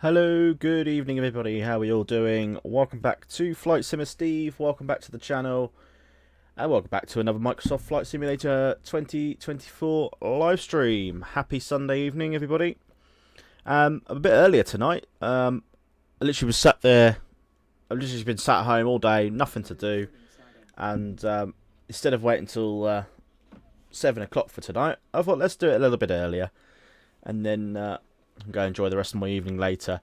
Hello, good evening everybody, how are you all doing? Welcome back to Flight Simmer Steve, welcome back to the channel, and welcome back to another Microsoft Flight Simulator 2024 live stream. Happy Sunday evening everybody. A bit earlier tonight, I literally was sat there, I've literally been sat at home all day, nothing to do, and instead of waiting until 7 o'clock for tonight, I thought let's do it a little bit earlier, and then go enjoy the rest of my evening later.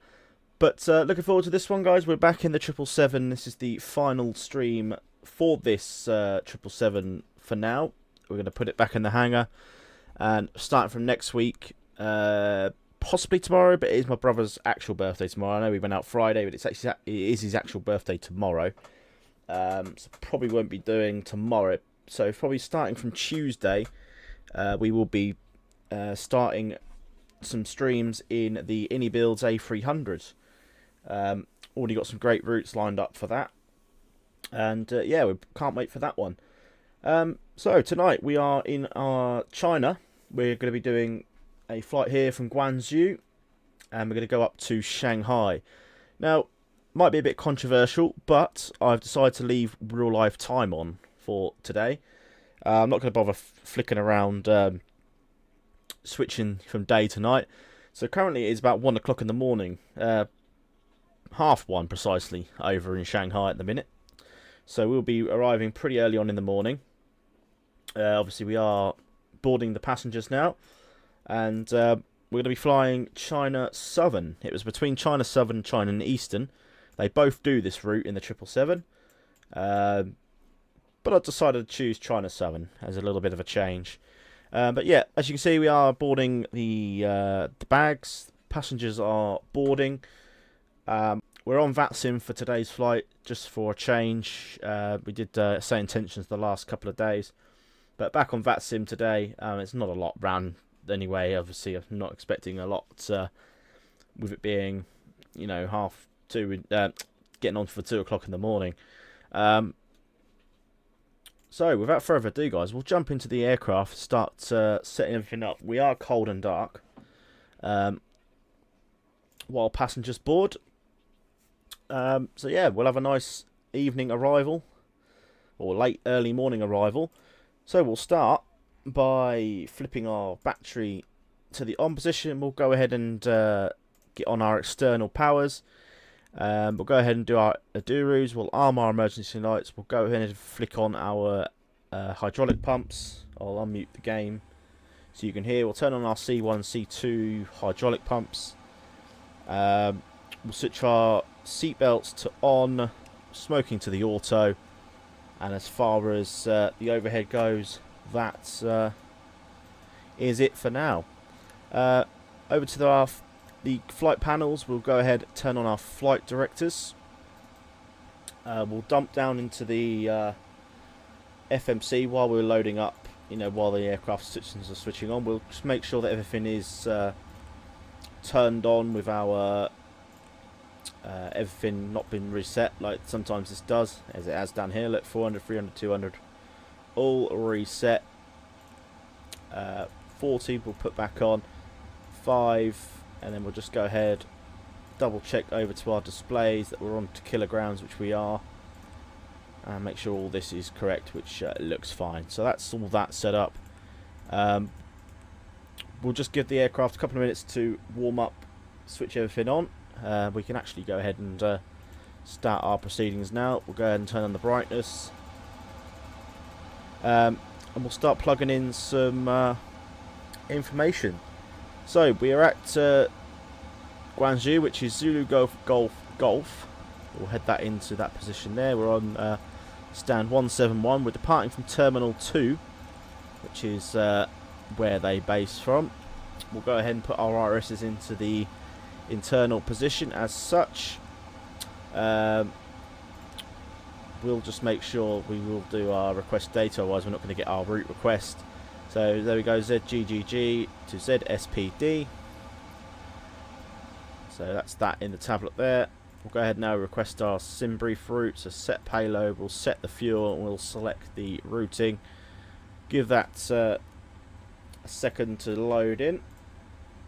But looking forward to this one, guys. We're back in the 777. This is the final stream for this 777 for now. We're going to put it back in the hangar, and starting from next week, possibly tomorrow, but it is my brother's actual birthday tomorrow. I know we went out Friday, but it is his actual birthday tomorrow. So probably won't be doing tomorrow. So probably starting from Tuesday, we will be starting some streams in the inibuilds A300. Already got some great routes lined up for that, and yeah, we can't wait for that one. So tonight we are in China. We're going to be doing a flight here from Guangzhou, and we're going to go up to Shanghai. Now, might be a bit controversial, but I've decided to leave real life time on for today. I'm not going to bother flicking around switching from day to night. So currently it's about 1 o'clock in the morning, half one precisely, over in Shanghai at the minute. So we'll be arriving pretty early on in the morning. Obviously we are boarding the passengers now, and we're going to be flying China Southern. It was between China Southern and China Eastern. They both do this route in the 777, but I decided to choose China Southern as a little bit of a change. But yeah, as you can see, we are boarding the bags. Passengers are boarding. We're on Vatsim for today's flight, just for a change. We did say intentions the last couple of days, but back on Vatsim today. It's not a lot round anyway. Obviously, I'm not expecting a lot with it being, you know, 2:30, getting on for 2 o'clock in the morning. So, without further ado, guys, we'll jump into the aircraft, start setting everything up. We are cold and dark while passengers board. So, yeah, we'll have a nice evening arrival, or late, early morning arrival. So, we'll start by flipping our battery to the on position. We'll go ahead and get on our external powers. We'll go ahead and do our Adurus. We'll arm our emergency lights. We'll go ahead and flick on our hydraulic pumps. I'll unmute the game so you can hear. We'll turn on our C1, C2 hydraulic pumps. We'll switch our seat belts to on, smoking to the auto. And as far as the overhead goes, that is it for now. Over to the flight panels. We'll go ahead and turn on our flight directors. We'll dump down into the FMC while we're loading up, you know, while the aircraft systems are switching on. We'll just make sure that everything is turned on with our everything not been reset, like sometimes this does, as it has down here. Look, 400, 300, 200, all reset. 40 we'll put back on, 5. And then we'll just go ahead, double check over to our displays that we're on to kilograms, which we are, and make sure all this is correct, which looks fine. So that's all that set up. We'll just give the aircraft a couple of minutes to warm up, switch everything on. We can actually go ahead and start our proceedings now. We'll go ahead and turn on the brightness, and we'll start plugging in some information. So we are at Guangzhou, which is Zulu Golf Golf Golf. We'll head that into that position there. We're on stand 171. We're departing from Terminal 2, which is where they base from. We'll go ahead and put our RSs into the internal position as such. We'll just make sure we will do our request data, otherwise we're not going to get our route request. So there we go, ZGGG to ZSPD. So that's that in the tablet there. We'll go ahead now, request our sim brief route. So set payload, we'll set the fuel, and we'll select the routing. Give that a second to load in.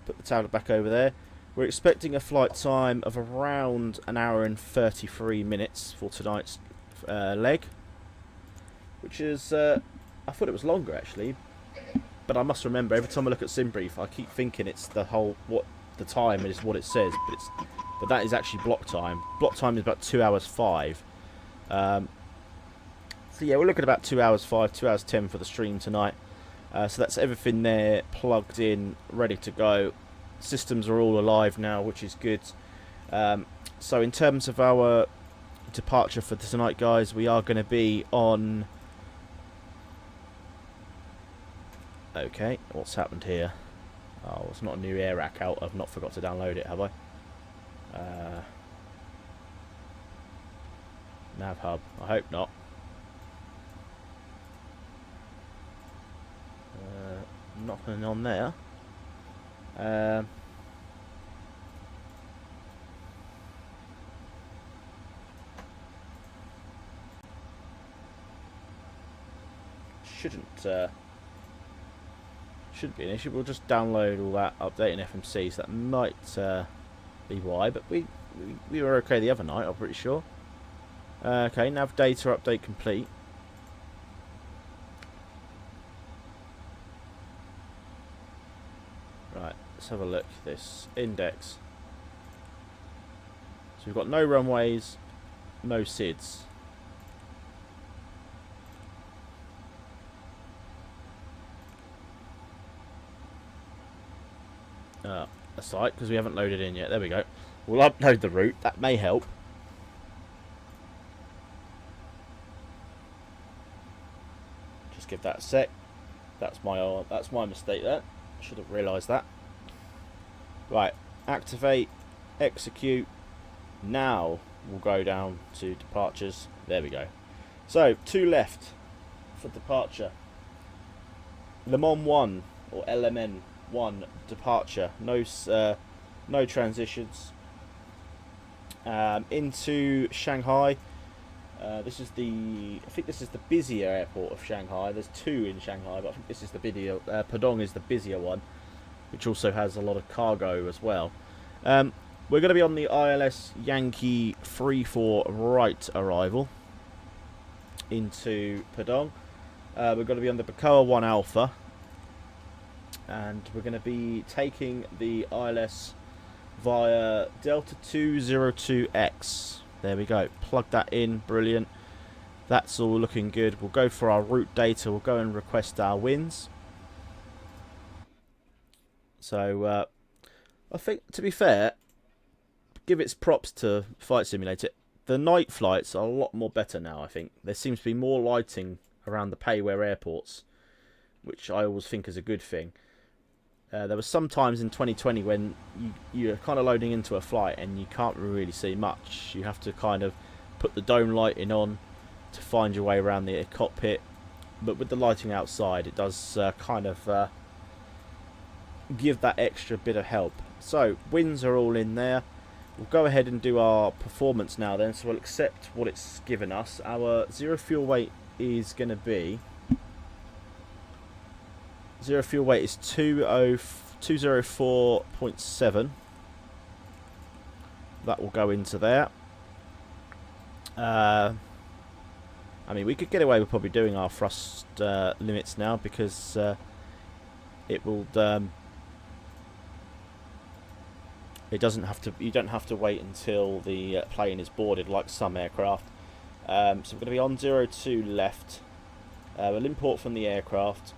Put the tablet back over there. We're expecting a flight time of around an hour and 33 minutes for tonight's leg, which is, I thought it was longer actually, but I must remember every time I look at SimBrief I keep thinking it's the whole, what the time is what it says, but that is actually block time. Block time is about 2 hours 5. So yeah, we're looking at about 2 hours 5, 2 hours 10 for the stream tonight. So that's everything there plugged in, ready to go. Systems are all alive now, which is good. So in terms of our departure for tonight, guys, we are going to be on... Okay, what's happened here? Oh, it's not a new air rack out. I've not forgot to download it, have I? Nav hub. I hope not. Nothing on there. Shouldn't be an issue. We'll just download all that, update in FMC, so that might be why. But we were okay the other night, I'm pretty sure. Okay, nav data update complete. Right, let's have a look at this index. So we've got no runways, no SIDS. That's right, because we haven't loaded in yet. There we go. We'll upload the route. That may help. Just give that a sec. That's my mistake there. Should have realised that. Right, activate, execute. Now we'll go down to departures. There we go. So 2 left for departure. Le Mans 1 or LMN 1 departure. No transitions. Into Shanghai. I think this is the busier airport of Shanghai. There's 2 in Shanghai, but I think this is the busier. Pudong is the busier one, which also has a lot of cargo as well. We're going to be on the ILS Yankee 34 right arrival into Pudong. We're going to be on the Bacoa 1 Alpha, and we're going to be taking the ILS via Delta 202X. There we go. Plug that in. Brilliant. That's all looking good. We'll go for our route data. We'll go and request our wins. So, I think, to be fair, give its props to Flight Simulator. The night flights are a lot more better now, I think. There seems to be more lighting around the payware airports, which I always think is a good thing. There was some times in 2020 when you're kind of loading into a flight and you can't really see much. You have to kind of put the dome lighting on to find your way around the cockpit. But with the lighting outside, it does kind of give that extra bit of help. So, wins are all in there. We'll go ahead and do our performance now then. So we'll accept what it's given us. Our zero fuel weight is going to be... Zero fuel weight is 204.7. That will go into there. I mean, we could get away with probably doing our thrust limits now, because it will. It doesn't have to. You don't have to wait until the plane is boarded like some aircraft. So we're going to be on 02 left. We'll import from the aircraft.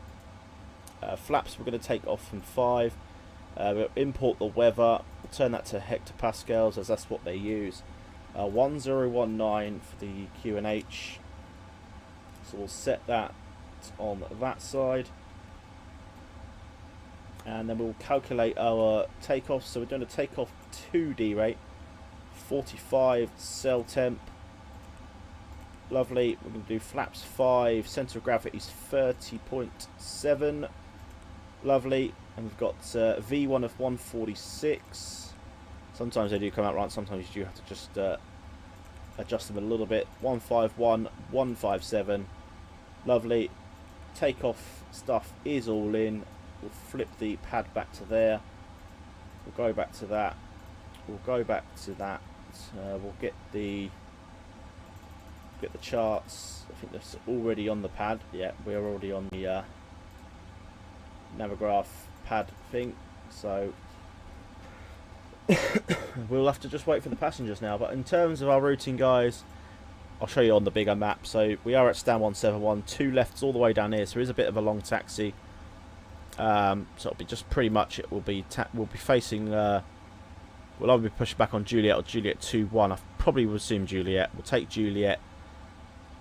Flaps we're going to take off from 5. We'll import the weather. We'll turn that to hectopascals, as that's what they use. 1019 for the QNH. So we'll set that on that side. And then we'll calculate our takeoff. So we're doing a takeoff 2D rate. 45 cell temp. Lovely. We're going to do flaps 5. Centre of gravity is 30.7. Lovely. And we've got V1 of 146. Sometimes they do come out right. Sometimes you do have to just adjust them a little bit. 151, 157. Lovely. Takeoff stuff is all in. We'll flip the pad back to there. We'll go back to that. we'll go back to that. We'll get the charts. I think that's already on the pad. Yeah, we're already on the Navigraph pad thing. So we'll have to just wait for the passengers now. But in terms of our routing, guys, I'll show you on the bigger map. So we are at stand 171, 2 lefts all the way down here. So there is a bit of a long taxi. So it'll be just pretty much, it will be we'll be facing. We'll either be pushed back on Juliet or Juliet 2-1. I probably would assume Juliet. We'll take Juliet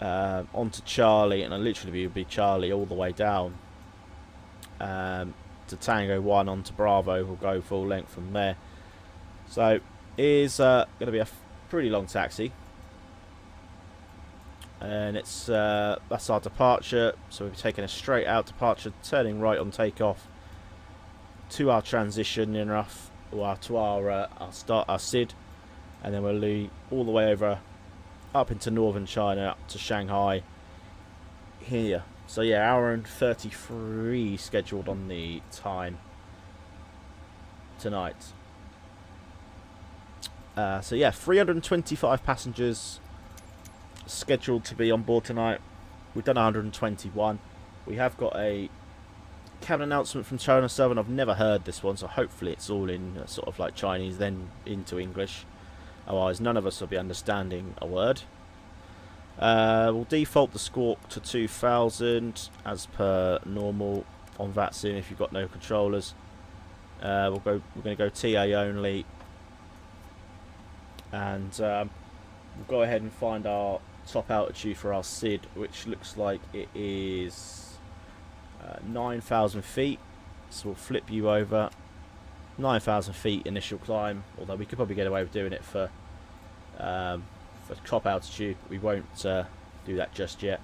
onto Charlie, and it'll literally be Charlie all the way down to Tango 1 onto Bravo. We'll go full length from there. So it is going to be a pretty long taxi, and it's that's our departure. So we'll be taking a straight out departure, turning right on takeoff to our transition in rough. Well, to our SID, and then we'll leave all the way over up into northern China, up to Shanghai here. So yeah, hour and 33 scheduled on the time tonight. So yeah, 325 passengers scheduled to be on board tonight. We've done 121. We have got a cabin announcement from China Southern. I've never heard this one, so hopefully it's all in sort of like Chinese, then into English. Otherwise, none of us will be understanding a word. We'll default the squawk to 2000 as per normal on Vatsim if you've got no controllers. We're going to go TA only, and we'll go ahead and find our top altitude for our SID, which looks like it is 9,000 feet. So we'll flip you over. 9,000 feet initial climb, although we could probably get away with doing it for top altitude, but we won't do that just yet,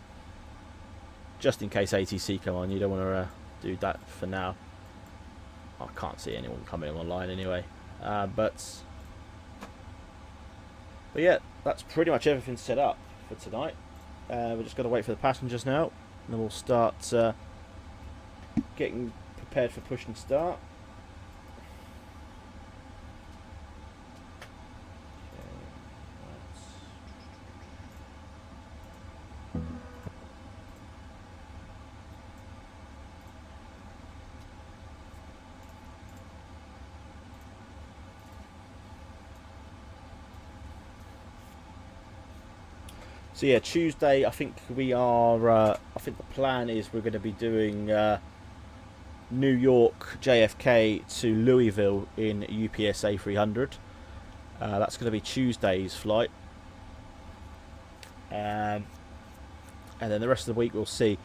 just in case ATC come on. You don't want to do that for now. I can't see anyone coming online anyway, but yeah, that's pretty much everything set up for tonight. We're just going to wait for the passengers now, and then we'll start getting prepared for push and start. So yeah, Tuesday, I think we are, I think the plan is we're going to be doing New York JFK to Louisville in UPS A300. That's going to be Tuesday's flight. And then the rest of the week we'll see.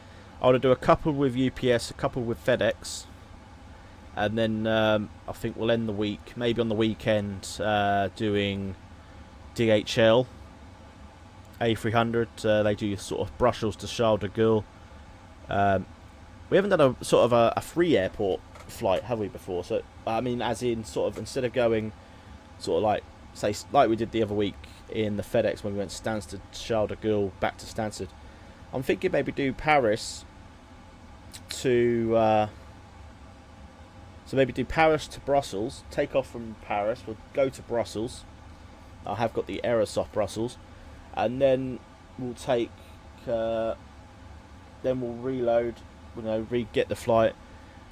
I want to do a couple with UPS, a couple with FedEx. And then I think we'll end the week, maybe on the weekend, doing DHL A300. They do sort of Brussels to Charles de Gaulle. We haven't done a sort of a free airport flight, have we, before? So I mean, as in sort of instead of going sort of like, say, like we did the other week in the FedEx when we went Stansted, Charles de Gaulle, back to Stansted. I'm thinking maybe do Paris to so maybe do Paris to Brussels, take off from Paris, we'll go to Brussels. I have got the Aerosoft Brussels, and then we'll take then we'll reload, you know, re-get the flight,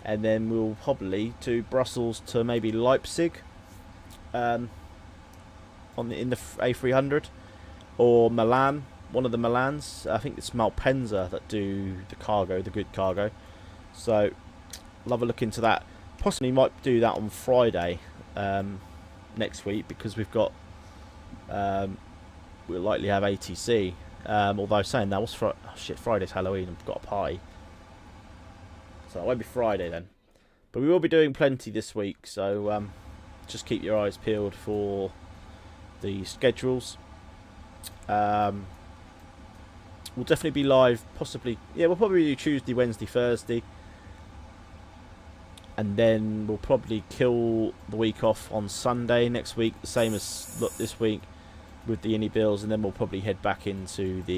and then we'll probably do Brussels to maybe Leipzig in the A300, or Milan, one of the Milans. I think it's Malpensa that do the cargo, the good cargo. So I'll have a look into that. Possibly might do that on Friday next week, because we've got we'll likely have ATC. Although saying that, oh shit, Friday's Halloween, I've got a party, so it won't be Friday then. But we will be doing plenty this week, so just keep your eyes peeled for the schedules. We'll definitely be live, possibly, yeah, we'll probably do Tuesday, Wednesday, Thursday, and then we'll probably kill the week off on Sunday next week, the same as this week with the inibuilds, and then we'll probably head back into the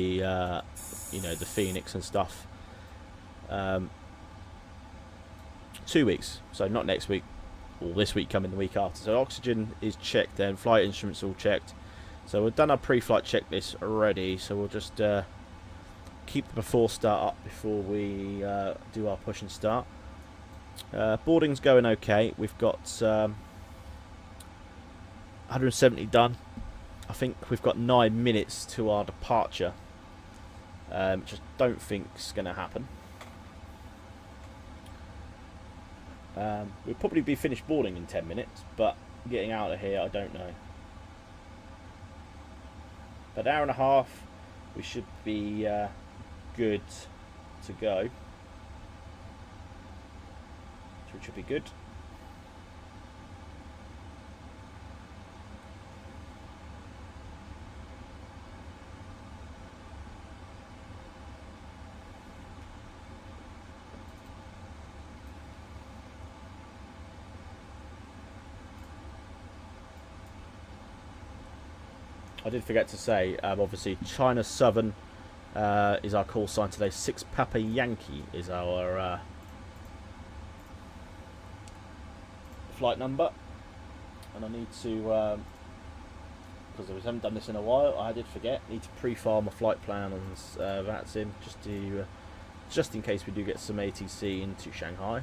you know, the Phoenix and stuff. 2 weeks, so not next week, or this week coming the week after. So oxygen is checked then, flight instruments all checked. So we've done our pre-flight checklist already, so we'll just keep the before start up before we do our push and start. Boarding's going okay. We've got 170 done. I think we've got 9 minutes to our departure, which I don't think is going to happen. We'll probably be finished boarding in 10 minutes, but getting out of here, I don't know. But an hour and a half, we should be good to go. Which should be good. I did forget to say, obviously, China Southern is our call sign today. 6 Papa Yankee is our flight number. And I need to, because we haven't done this in a while, I did forget, need to pre-file my flight plan on Vatsim, just in case we do get some ATC into Shanghai.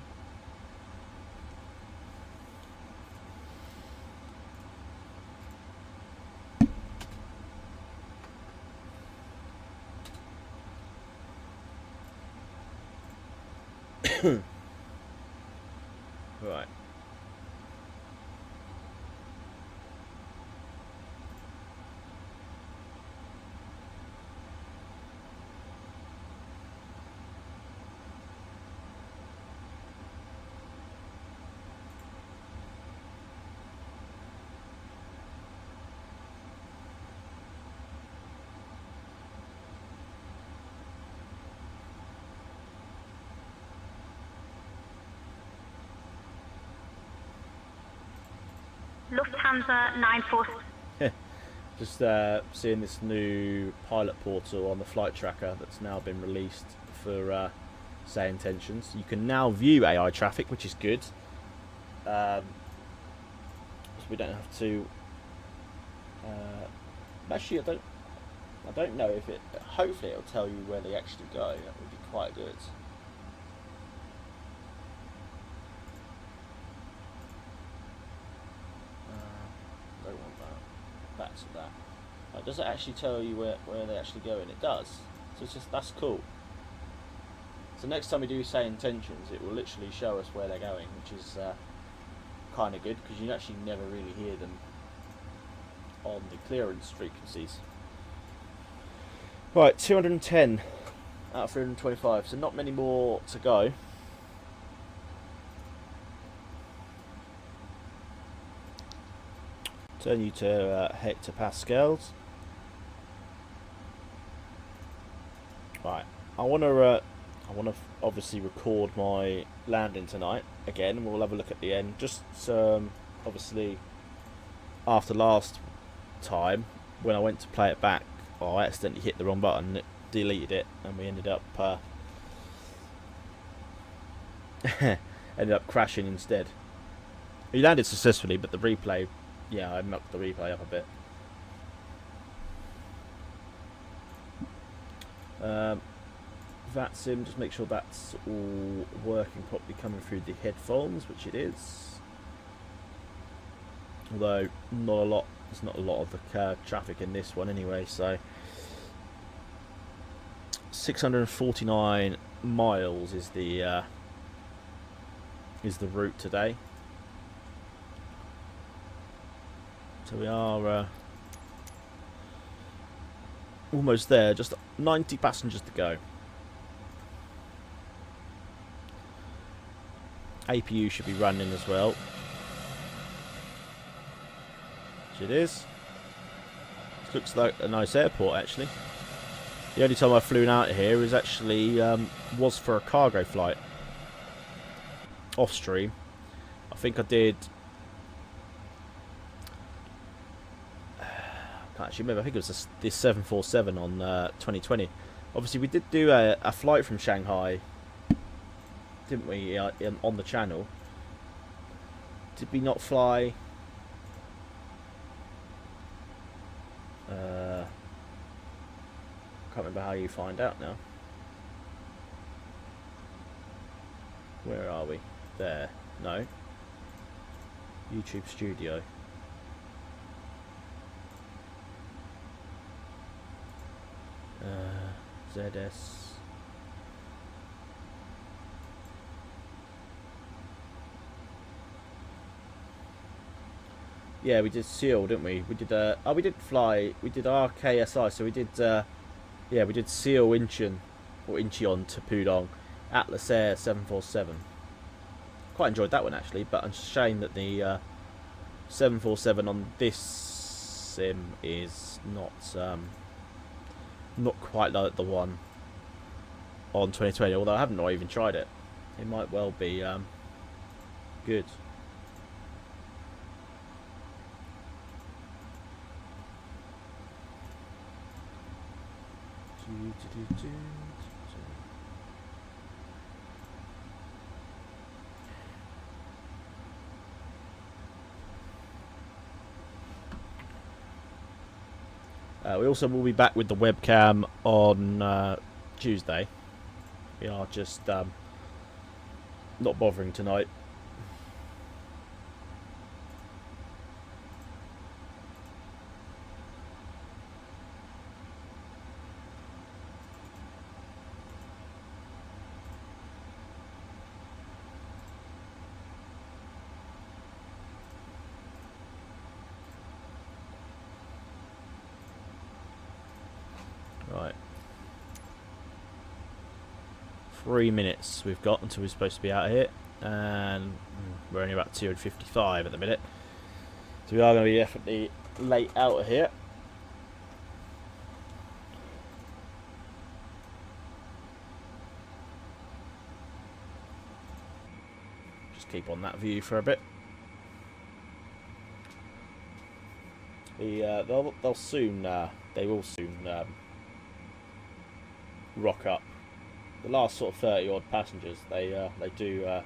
Right. Lufthansa 94. Just seeing this new pilot portal on the flight tracker that's now been released for say intentions. You can now view AI traffic, which is good. So we don't have to. Actually, I don't know if it. Hopefully, it'll tell you where they actually go. That would be quite good. Back to that. Does it actually tell you where they actually go? And it does. So it's just, that's cool. So next time we do say intentions, it will literally show us where they're going, which is kind of good, because you actually never really hear them on the clearance frequencies. Right, 210 out of 325, so not many more to go. Turn you to hectopascals. Right, I want to obviously record my landing tonight again, and we'll have a look at the end. Just obviously after last time when I went to play it back, I accidentally hit the wrong button, it deleted it, and we ended up crashing instead. He landed successfully, but the replay. Yeah, I mucked the replay up a bit. Vatsim, just make sure that's all working properly, coming through the headphones, which it is. Although there's not a lot of the traffic in this one anyway. So 649 miles is the route today. So we are almost there, just 90 passengers to go. APU should be running as well. Which it is. This looks like a nice airport actually. The only time I've flown out of here is actually was for a cargo flight. Off stream. I think I did. Can't actually remember. I think it was this 747 on 2020. Obviously, we did do a flight from Shanghai, didn't we, on the channel? Did we not fly? I can't remember how you find out now. Where are we? There. No. YouTube Studio. ZS. Yeah, we did seal, didn't we? We did oh, we did fly. We did RKSI, so we did yeah, we did seal Incheon or Incheon to Pudong, Atlas Air 747. Quite enjoyed that one actually, but I'm ashamed that the 747 on this sim is not quite like the one on 2020. Although I haven't even tried it, it might well be good. We also will be back with the webcam on Tuesday. We are just not bothering tonight. Right. 3 minutes we've got until we're supposed to be out of here, and we're only about 255 at the minute, so we are going to be definitely late out of here. Just keep on that view for a bit. They'll soon they will soon rock up. The last sort of 30 odd passengers, they do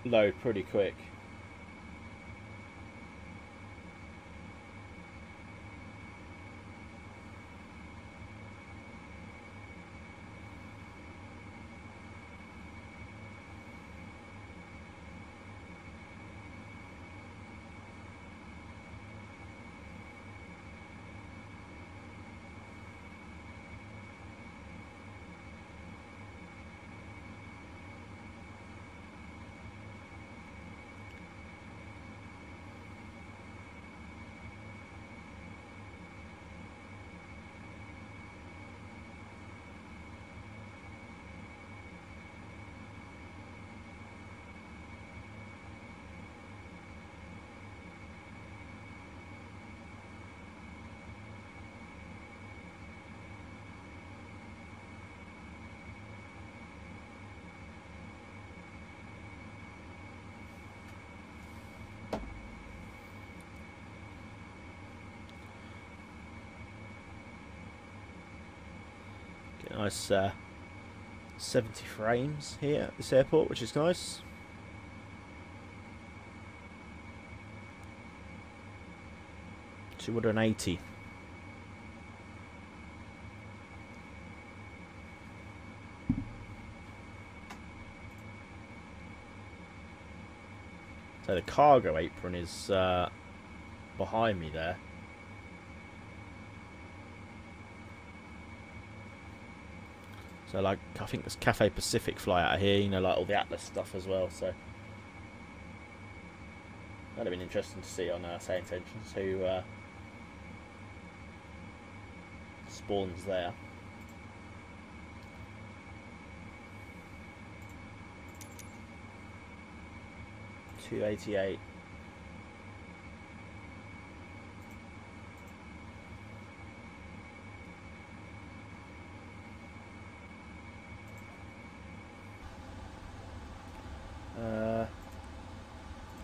load pretty quick. Get a nice 70 frames here at this airport, which is nice. $280. So the cargo apron is behind me there. So like, I think there's Cathay Pacific fly out of here, you know, like all the Atlas stuff as well, so that'd have been interesting to see on Say Intentions who spawns there. $288.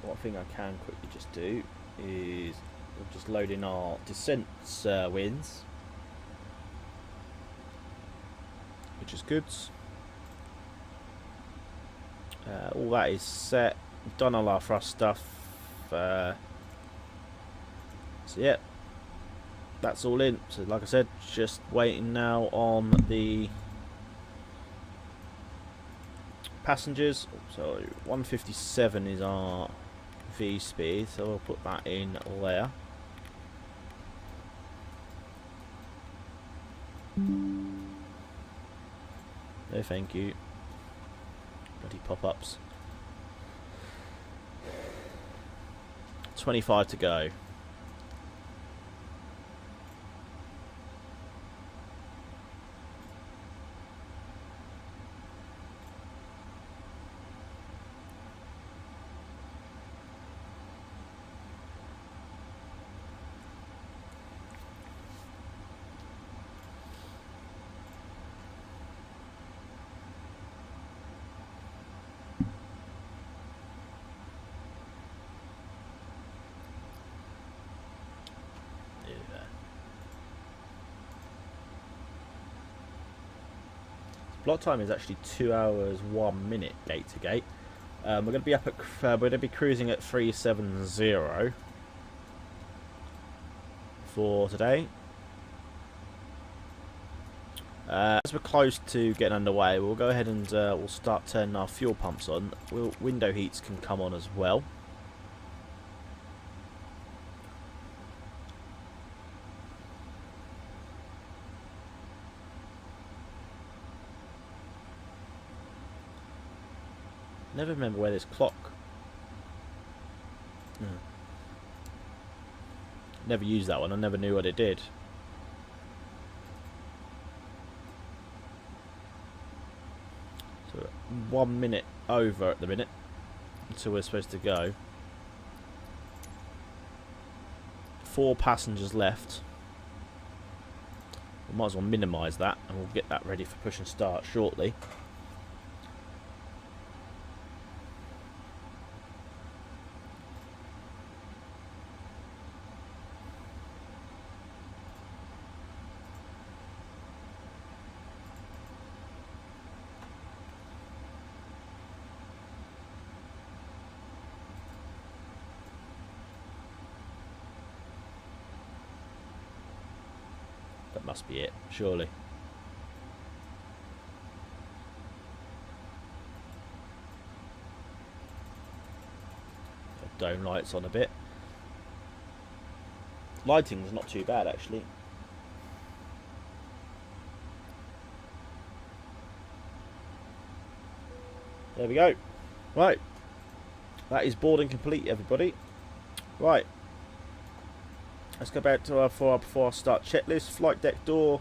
One thing I can quickly just do is we'll just load in our descent wins, which is good. All that is set. we've done all our thrust stuff. So yeah, that's all in. So like I said, just waiting now on the passengers. So 157 is our V speed, so we'll put that in there. No thank you. Bloody pop-ups. 25 to go. Block time is actually 2 hours 1 minute gate to gate. We're going to be up at we're going to be cruising at 370 for today. As we're close to getting underway, we'll go ahead and we'll start turning our fuel pumps on. Window heats can come on as well. Never remember where this clock. Never used that one. I never knew what it did. So 1 minute over at the minute until we're supposed to go. 4 passengers left. We might as well minimise that, and we'll get that ready for push and start shortly. That must be it, surely. Dome lights on a bit. Lighting's not too bad actually. There we go. Right. That is boarding complete, everybody. Right. Let's go back to our before I start checklist. Flight deck door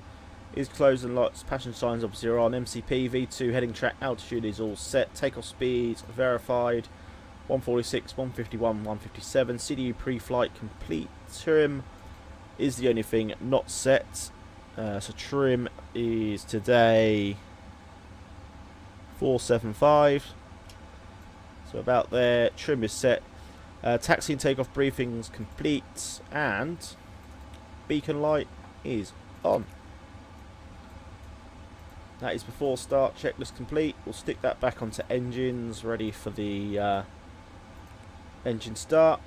is closed and locked. Passenger signs obviously are on. MCP, V2, heading track, altitude is all set. Takeoff speed verified. 146, 151, 157. CDU pre-flight complete. Trim is the only thing not set. So trim is today 475. So about there. Trim is set. Taxi and takeoff briefings complete, and beacon light is on. That is before start. Checklist complete. We'll stick that back onto engines, ready for the engine start.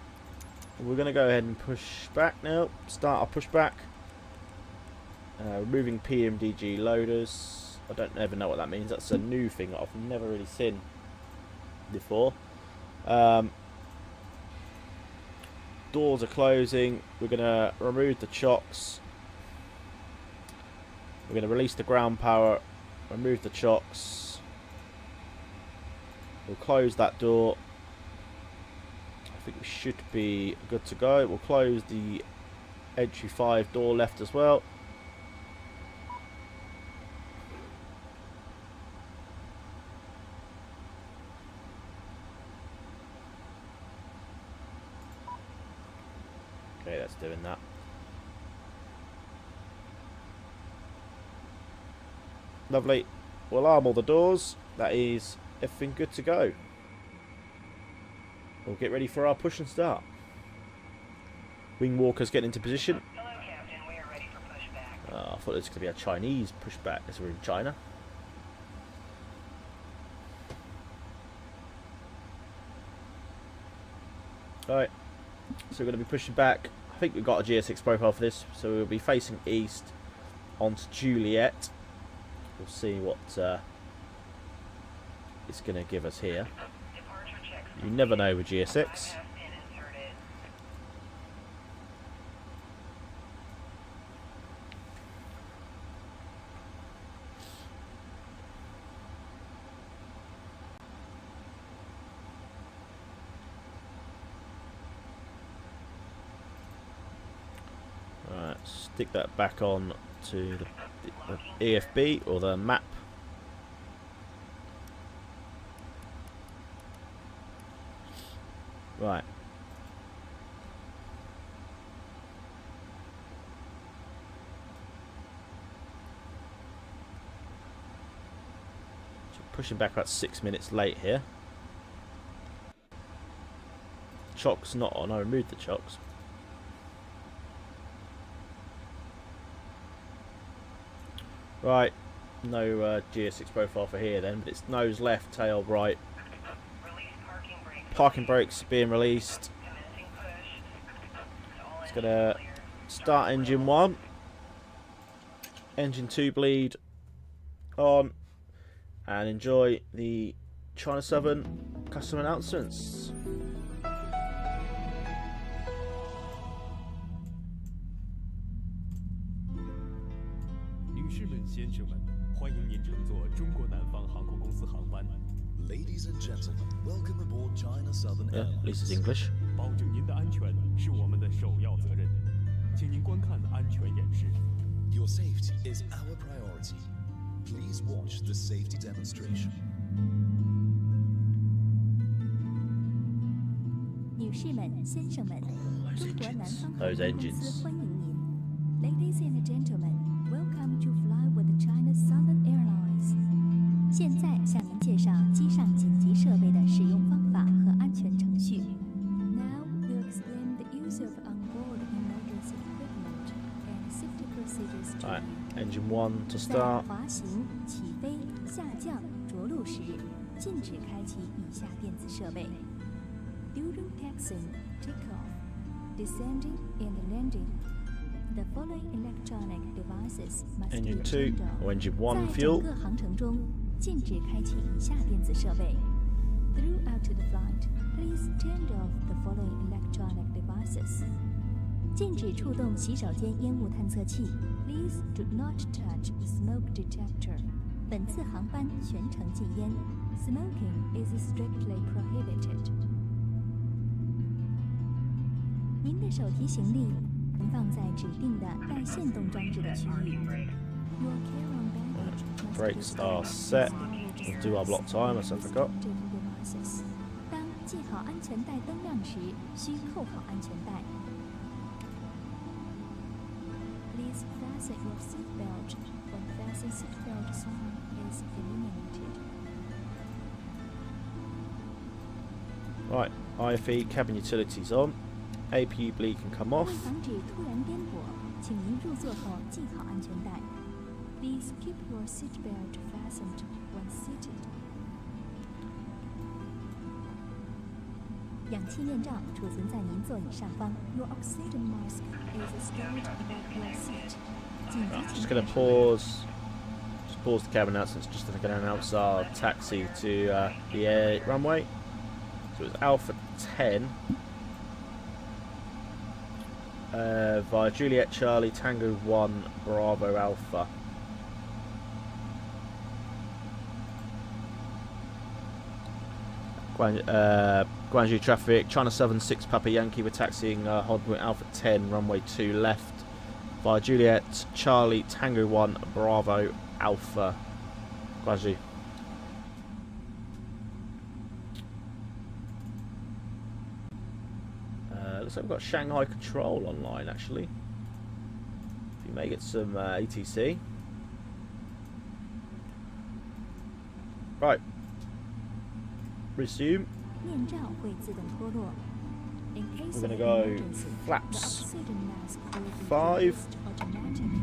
We're going to go ahead and push back now. Start our push back. Removing PMDG loaders. I don't ever know what that means. That's a new thing that I've never really seen before. Doors are closing. We're going to remove the chocks. We're going to release the ground power, remove the chocks. We'll close that door. I think we should be good to go. We'll close the entry 5 door left as well. Okay, that's doing that. Lovely. We'll arm all the doors. That is everything good to go. We'll get ready for our push and start. Wing walkers getting into position. Hello, Captain. We are ready for pushback. I thought it was going to be a Chinese pushback as we're in China. Right, so we're going to be pushing back. I think we've got a GSX profile for this, so we'll be facing east onto Juliet. We'll see what it's going to give us here. You never know with GSX. Alright, stick that back on to the EFB or the map. Right. So pushing back about 6 minutes late here. Chock's not on, I removed the chocks. Right, no GSX profile for here then, but it's nose left, tail right. Parking brakes being released. It's gonna start engine 1. Engine 2 bleed on. And enjoy the China Southern custom announcements. 女士们、先生们，欢迎您乘坐中国南方航空公司航班。Ladies and gentlemen, welcome aboard China Southern Airlines. At least it's English. 保证您的安全是我们的首要责任，请您观看安全演示。Your safety is our priority. Please watch the safety demonstration. 女士们、先生们，中国南方航空公 Those engines. 司欢迎您。Ladies and gentlemen, welcome to fly with China Southern Airlines. 现在向您介绍机上紧急设备的使用方法和安全程序。Now we'll explain the use of onboard emergency equipment and safety procedures to Alright, you. engine 1 to 在 start. 滑行、起飞、下降、着陆时，禁止开启以下电子设备。During taxiing, takeoff, descending, and landing, the following electronic devices must be Engine 2 turned off. or engine 1在 fuel. 整个航程中，禁止开启以下电子设备。Throughout the flight, please turn off the following electronic devices. 禁止触动洗手间烟雾探测器。Please do not touch the smoke detector. 本次航班全程禁烟。Smoking is strictly prohibited. 您的手提行李存放在指定的带限动装置的区域。Your carry-on baggage must be Brakes are stored in set. storage We'll do our block time, as I forgot. devices. 当系好安全带灯亮时，需扣好安全带。Please fasten your seatbelt when fasten seatbelt sign is illuminated. Right, IFE cabin utilities on. APU bleed can come 为 off. 防止突然颠簸，请您入座后系好安全带。Please keep your seatbelt fastened when seated. 氧气面罩储存在您座椅上方。Your oxygen mask is stored above your seat. 紧急 Just 情 going 况 to pause the cabin announcements just so they can announce our taxi to the air runway. So it's Alpha 10 via Juliet Charlie Tango 1 Bravo Alpha. Guangzhou traffic, China Southern 6 Papa Yankee, we're taxiing Hong Alpha 10 runway 2 left via Juliet Charlie Tango 1 Bravo Alpha, Guangzhou. Looks like we've got Shanghai Control online actually. You may get some ATC. Right. Resume. 面罩会自动脱落。In case We're of gonna go emergency, the flaps oxygen mask will be 5. released automatically.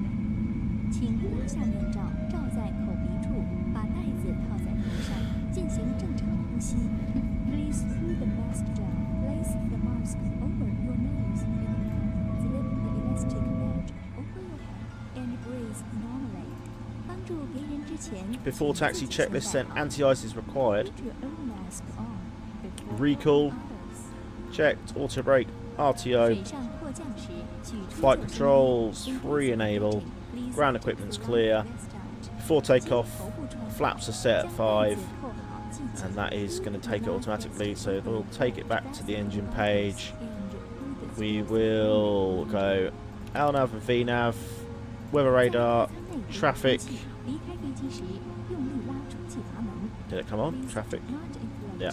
请拉下面罩，罩在口鼻处，把袋子套在头上，进行正常呼吸。Please pull the mask down. Place the mask Before taxi checklist sent, anti-ice is required. Recall. Checked. Auto brake. RTO. Flight controls. Free enable. Ground equipment's clear. Before takeoff, flaps are set at 5. And that is going to take it automatically, so we'll take it back to the engine page. We will go LNAV and VNAV, weather radar, traffic. Did it come on? Traffic? Yeah.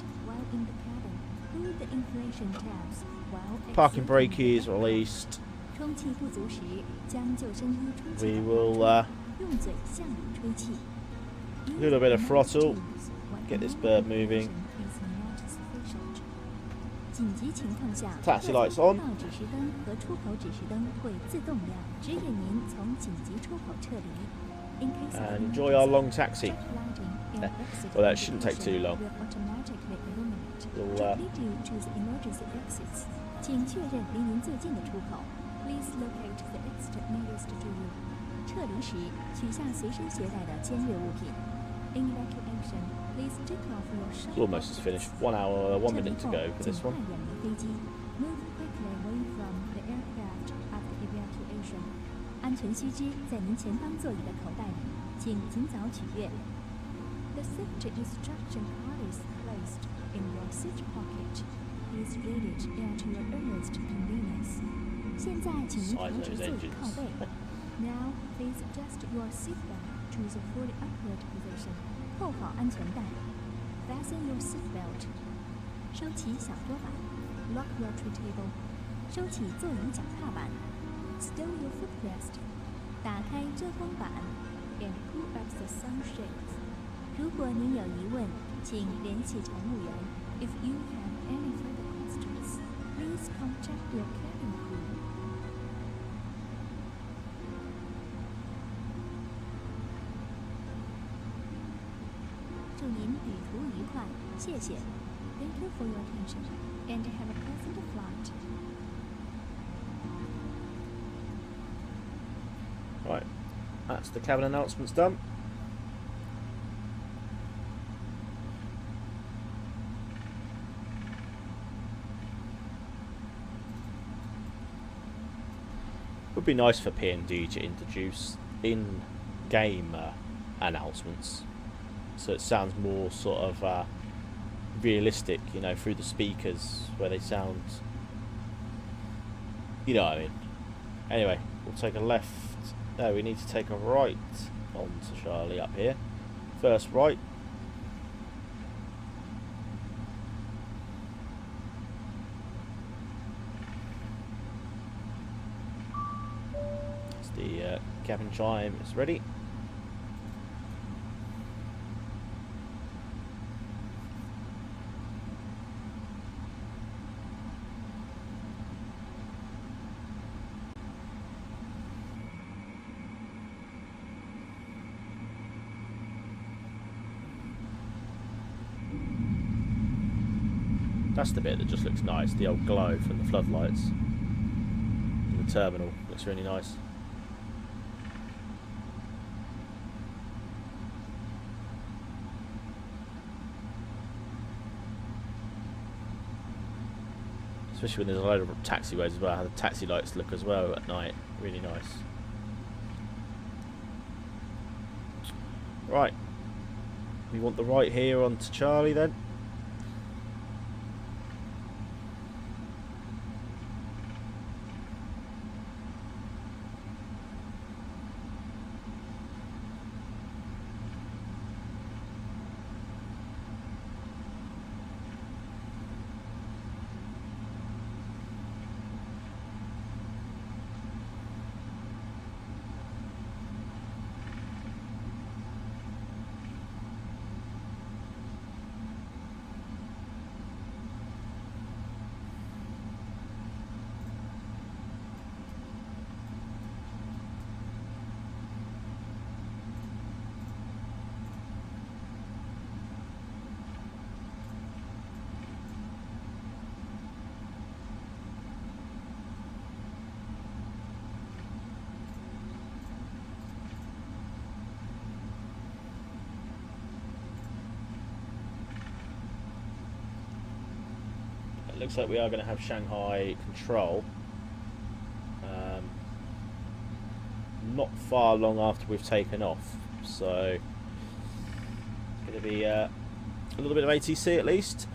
Parking brake is released. We will a little bit of throttle. Get this bird moving. Taxi lights on. And enjoy our long taxi. Well, that shouldn't take too long. We'll, Please locate the exit nearest to you. 撤离时，取下随身携带的尖锐物品。In evacuation, please take off your it's almost finished. 1 hour, 1 minute to go for this one. Move quickly away from the aircraft after evacuation. 安全须知在您前方座椅的口袋里，请尽早取阅。The safety instruction card is placed in your seat pocket. Please read it at your earliest convenience. 现在请您调直座椅靠背。Now please adjust your seatbelt to the fully upright position. 扣好安全带。Fasten your seatbelt. 收起小桌板。Lock your tray table. 收起座椅脚踏板。Stow your footrest. 打开遮风板。And pull up the sunshades. 如果您有疑问，请联系乘务员。If you have any further questions, please contact your cabin crew. 祝您旅途愉快，谢谢。Thank you for your attention, and have a pleasant flight. Right, that's the cabin announcements done. Would be nice for PMDG to introduce in-game announcements, so it sounds more sort of realistic, you know, through the speakers, where they sound, you know what I mean. Anyway, we'll take a left. No, we need to take a right onto Charlie up here. First right. The cabin chime is ready. That's the bit that just looks nice, the old glow from the floodlights in the terminal. Looks really nice. Especially when there's a load of taxiways as well, how the taxi lights look as well at night. Really nice. Right. We want the right here onto Charlie then. looks like we are going to have Shanghai control. Not far long after we've taken off, so it's going to be a little bit of ATC at least.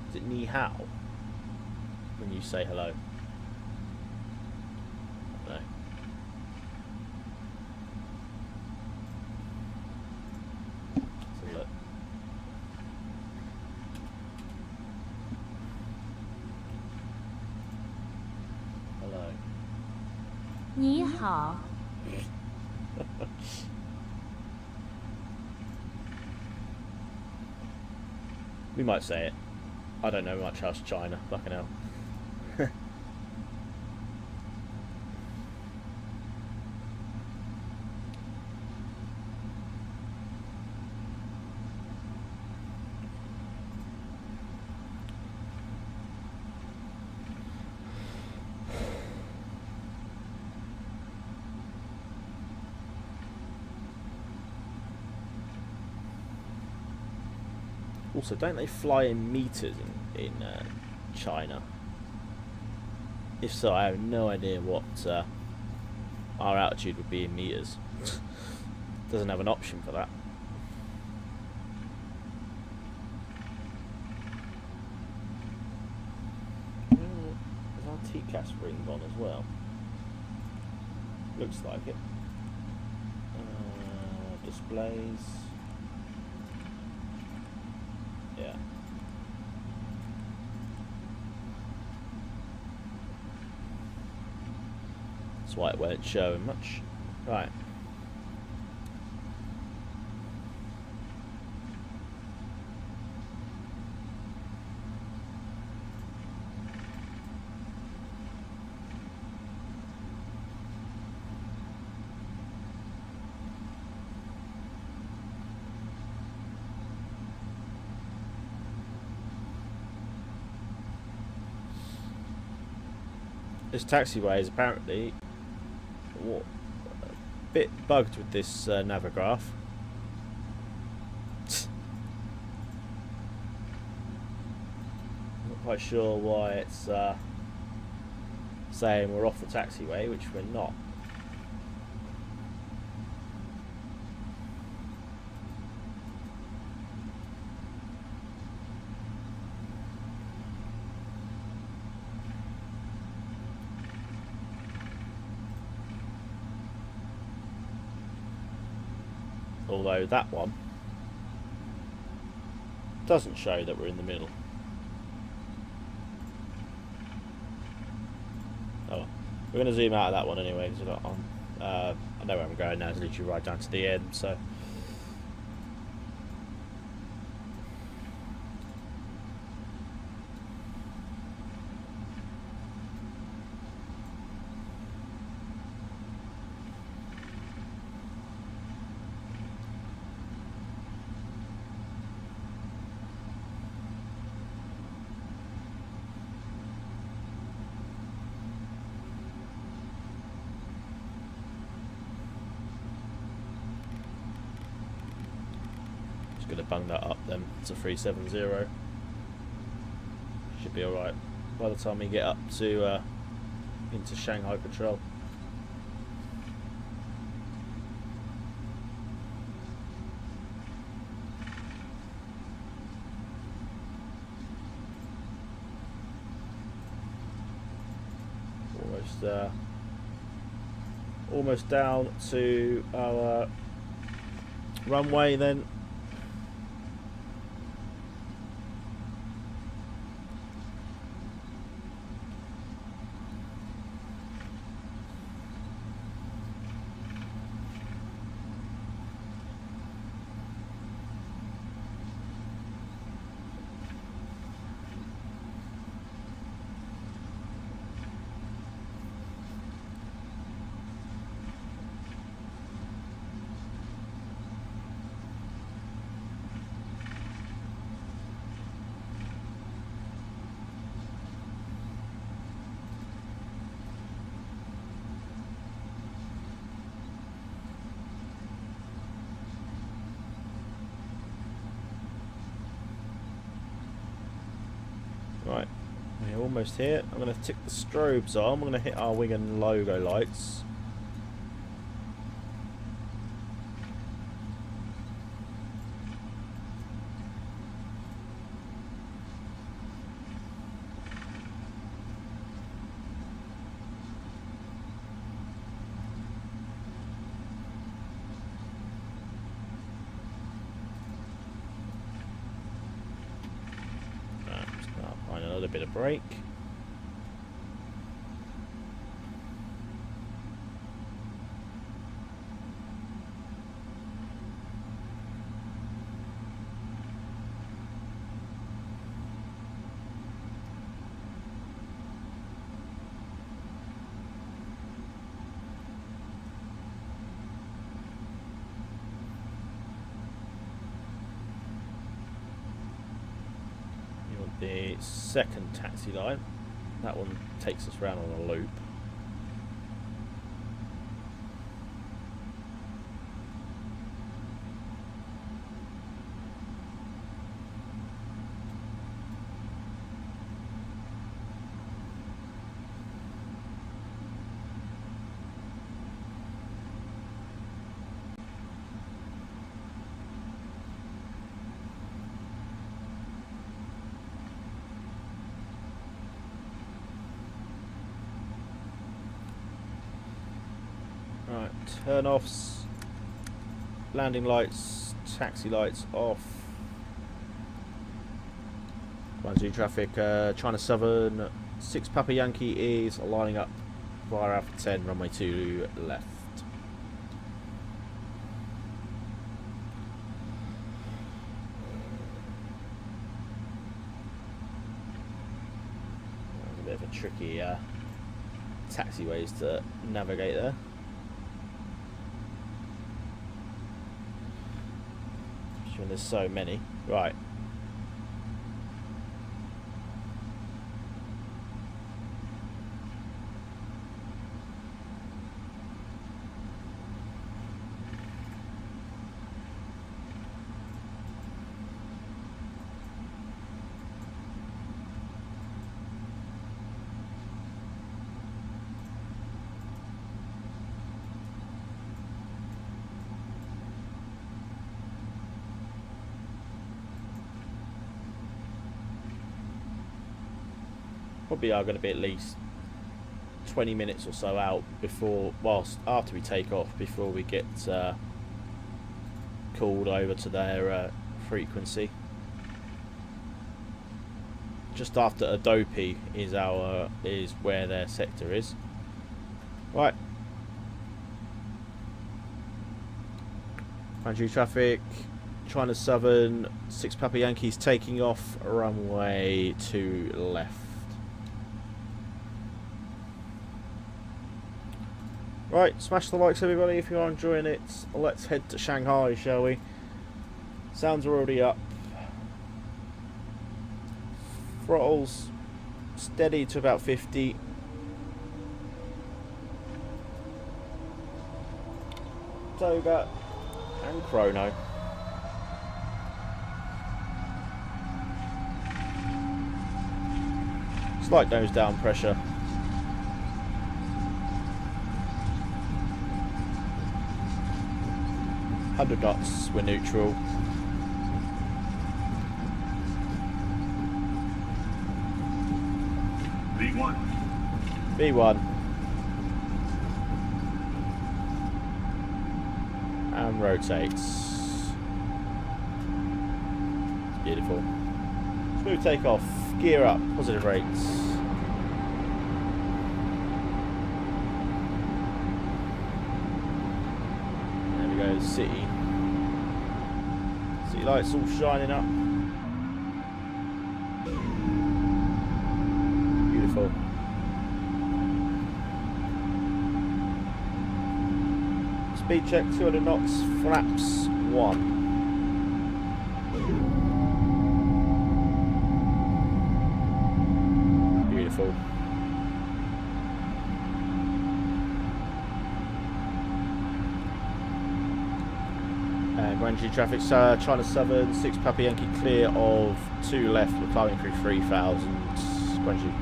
Is it ni hao when you say hello? No. Let's have a look. Hello. 你好， We might say it. I don't know much else China. Fucking hell. Also, don't they fly in meters in China? If so, I have no idea what our altitude would be in meters. Doesn't have an option for that. Is our TCAS ring on as well? Looks like it. Displays. Yeah. That's why it weren't showing much. Right. This taxiway is apparently a bit bugged with this navigaph. Not quite sure why it's saying we're off the taxiway, which we're not. Although that one doesn't show that we're in the middle. Oh well. We're going to zoom out of that one anyway, because I know where I'm going now, it's literally right down to the end, so. Going to bung that up then to 370. Should be alright by the time we get up to into Shanghai Patrol. Almost down to our runway then. Right, we're almost here. I'm going to tick the strobes on. I'm going to hit our wing and logo lights. A bit of break. The second taxi line, that one takes us round on a loop. Right, turn offs, landing lights, taxi lights off. 1G traffic, China Southern, 6 Papa Yankee is lining up via Alpha 10, runway 2 left. There's a bit of a tricky taxiways to navigate there. When there's so many. Right. Probably are going to be at least 20 minutes or so out before, after we take off, before we get called over to their frequency. Just after Adobe is where their sector is. Right. Manju traffic, China Southern, 6 Papa Yankees taking off, runway 2 left. Right, smash the likes everybody if you are enjoying it. Let's head to Shanghai, shall we? Sounds are already up. Throttles steady to about 50. Toga and chrono. Slight nose down pressure. $100 knots, we're neutral. V1. V1. And rotates. Beautiful. Smooth takeoff. Gear up. Positive rates. There we go. City. City lights all shining up. Beautiful. Speed check, 200 knots, flaps 1. Beautiful. And Guangzhou traffic, China Southern, 6 Papa Yankee clear of 2 left. We're climbing through 3,000. Guangzhou.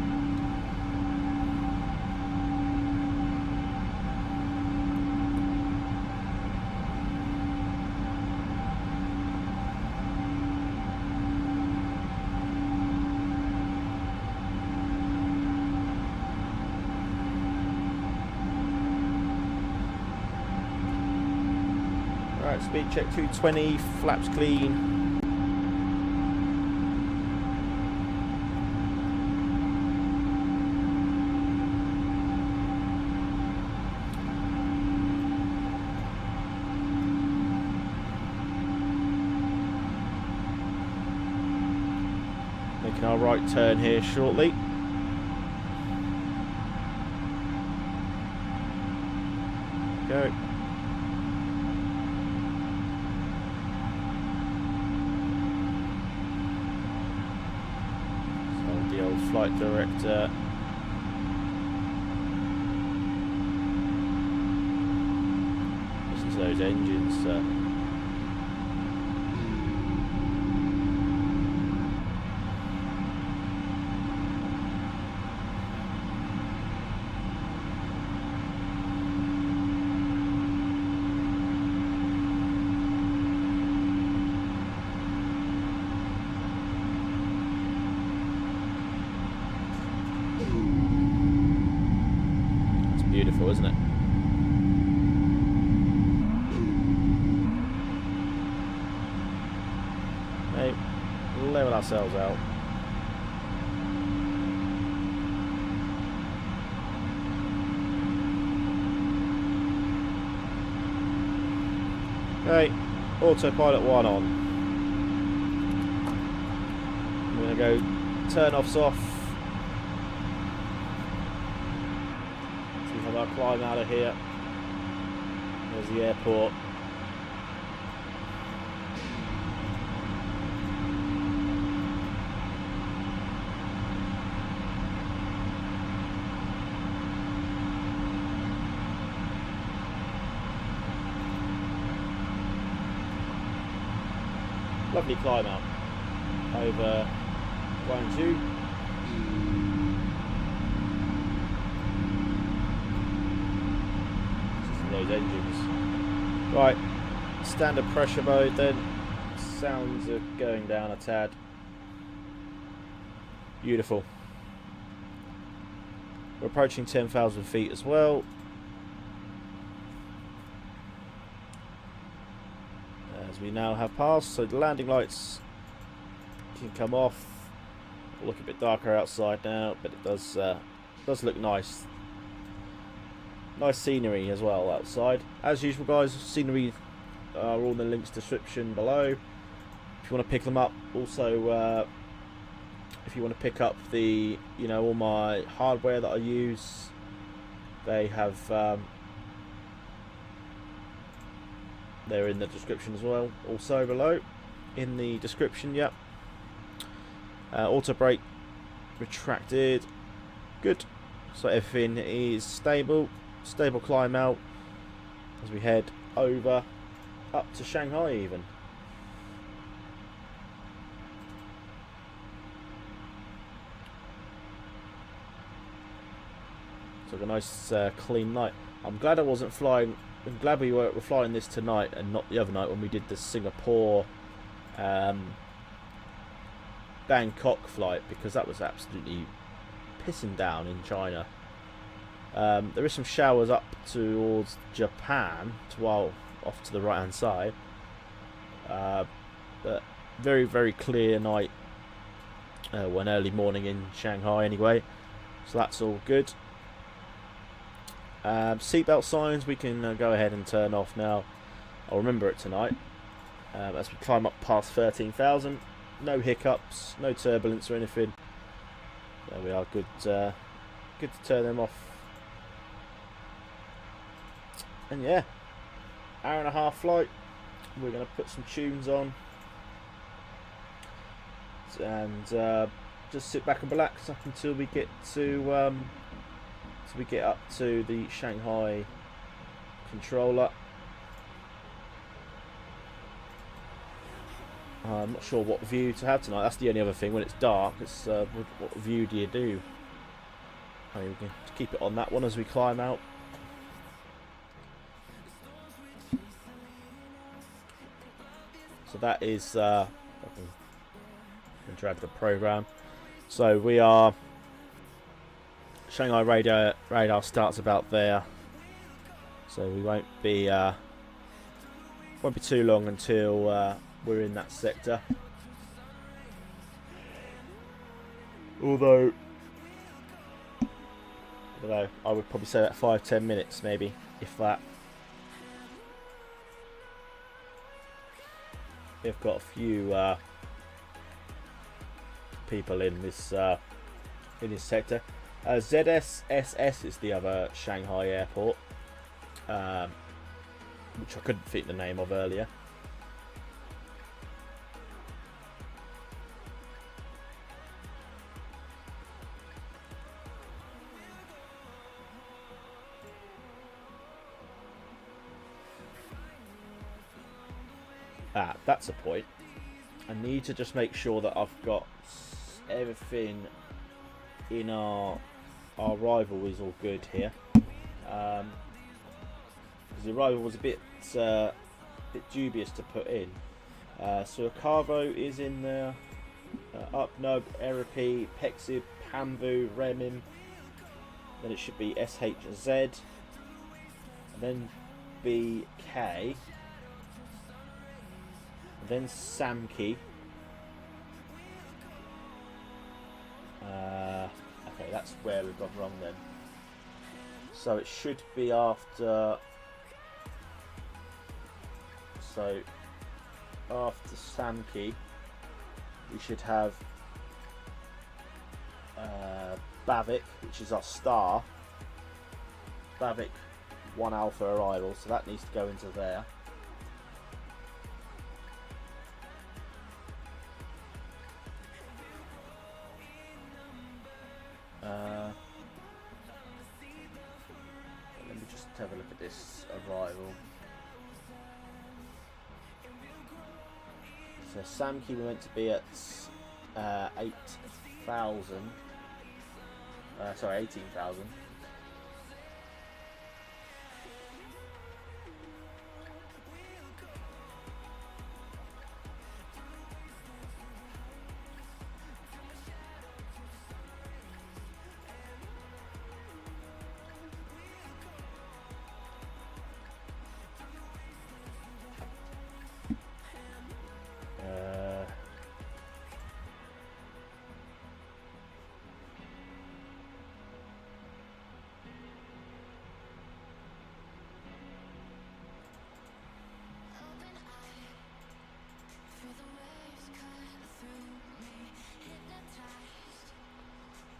Right, speed check 220, flaps clean. Making our right turn here shortly. Go. Flight director. Listen to those engines, sir. Beautiful, isn't it? Hey, level ourselves out. Hey, autopilot 1 on. I'm gonna go turn-offs off. I'll climb out of here. There's the airport. Lovely climb out over Guangzhou. Those engines. Right, standard pressure mode then. Sounds are going down a tad. Beautiful. We're approaching 10,000 feet as well. As we now have passed, so the landing lights can come off. It'll look a bit darker outside now, but it does look nice. Nice scenery as well outside. As usual, guys, scenery are all in the links description below. If you want to pick them up, also if you want to pick up the, all my hardware that I use, they have they're in the description as well. Also below in the description, yep. Auto brake retracted, good. So everything is stable. Stable climb out as we head over up to Shanghai even. So a nice clean night. I'm glad I wasn't flying. I'm glad we were flying this tonight and not the other night when we did the Singapore Bangkok flight, because that was absolutely pissing down in China. There is some showers up towards Japan, off to the right hand side, but very, very clear night, one early morning in Shanghai anyway, so that's all good. Seatbelt signs we can go ahead and turn off now. I'll remember it tonight as we climb up past 13,000. No hiccups, no turbulence or anything. There we are, good to turn them off. And yeah, hour and a half flight. We're going to put some tunes on and just sit back and relax up until we get to up to the Shanghai controller. I'm not sure what view to have tonight. That's the only other thing. When it's dark, it's what view do you do? I mean, we can keep it on that one as we climb out. So that is I can drag the program. So we are Shanghai radar starts about there. So we won't be too long until we're in that sector. Although I don't know, I would probably say that 5-10 minutes maybe, if that. We've got a few people in this sector. ZSSS is the other Shanghai airport, which I couldn't think the name of earlier. That's a point. I need to just make sure that I've got everything in our arrival is all good here. Because the arrival was a bit dubious to put in. So Carvo is in there. Upnug, Eripi, Pexib, Pamvu, Remin. Then it should be SHZ. And then BK. Then Samki. Okay, that's where we've gone wrong then. So it should be after. So after Samki, we should have Bavik, which is our star. Bavik 1 Alpha arrival, so that needs to go into there. Let me just have a look at this arrival. So Samki we're meant to be at 8,000. Sorry, 18,000.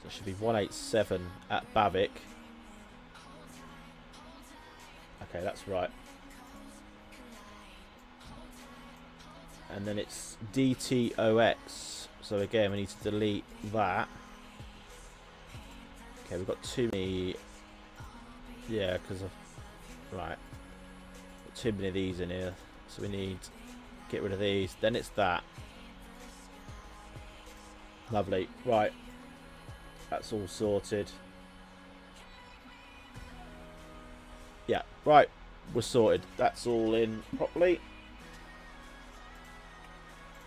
So it should be 187 at Bavik. Okay, that's right. And then it's DTOX. So again, we need to delete that. Okay, we've got too many. Yeah, because of. Right. Got too many of these in here. So we need to get rid of these. Then it's that. Lovely. Right. That's all sorted. Yeah, right. We're sorted. That's all in properly.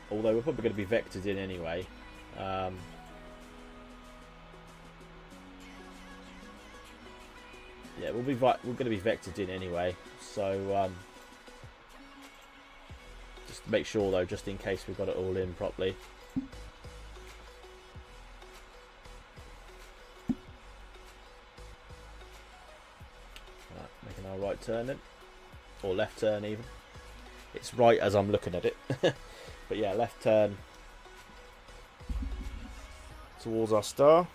Although we're probably going to be vectored in anyway. Yeah, we're going to be vectored in anyway. So just to make sure though, just in case we've got it all in properly. Right, making our right turn then, or left turn even. It's right as I'm looking at it. But yeah, left turn towards our star.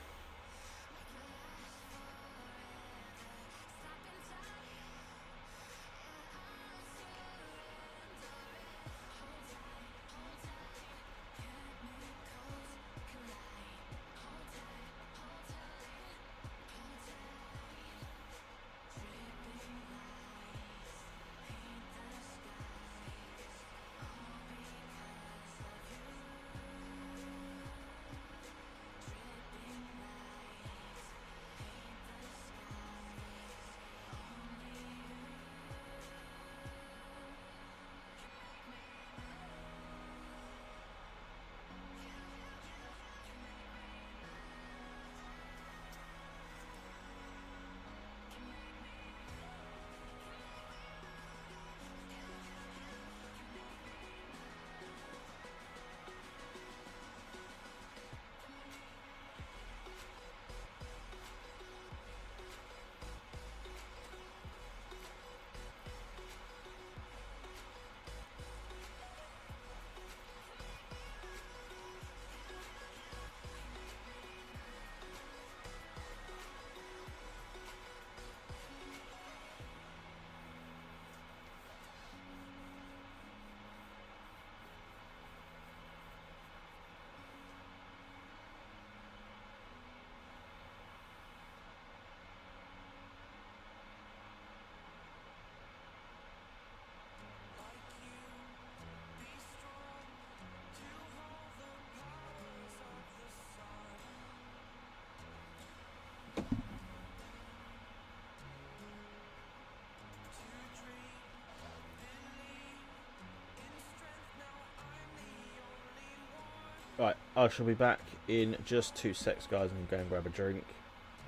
Right, I shall be back in just 2 secs, guys, and go and grab a drink.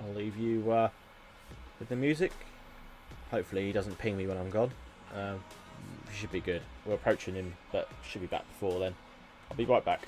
I'll leave you with the music. Hopefully he doesn't ping me when I'm gone. Should be good. We're approaching him, but should be back before then. I'll be right back.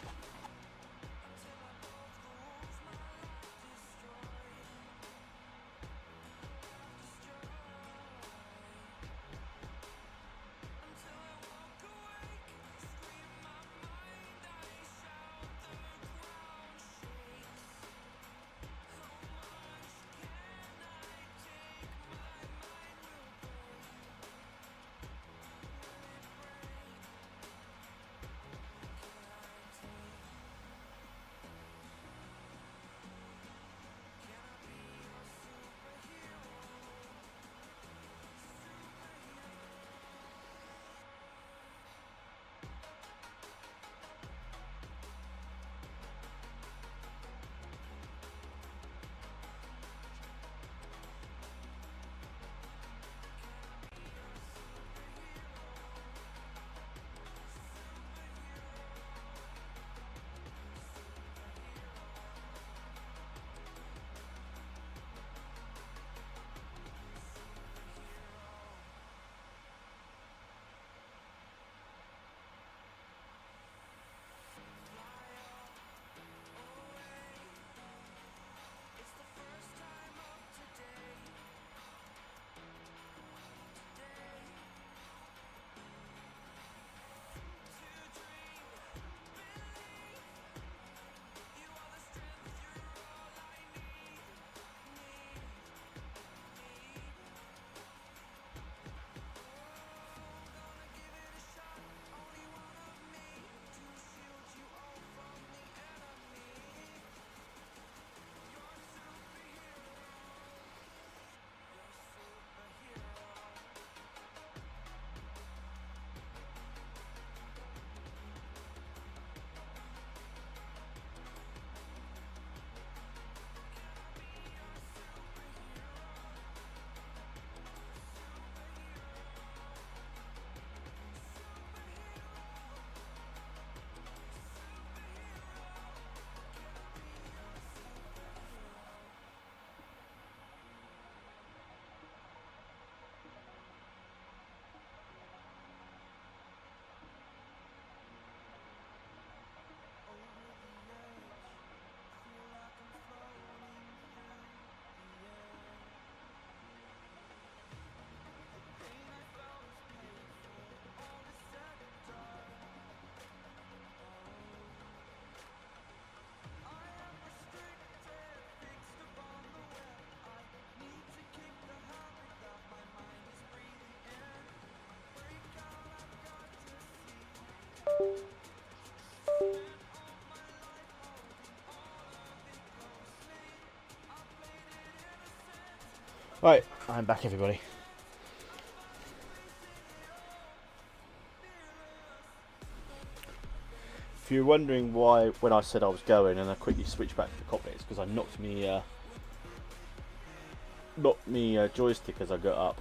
Right, I'm back, everybody. If you're wondering why, when I said I was going and I quickly switched back to the cockpit, it's because I knocked me joystick as I got up.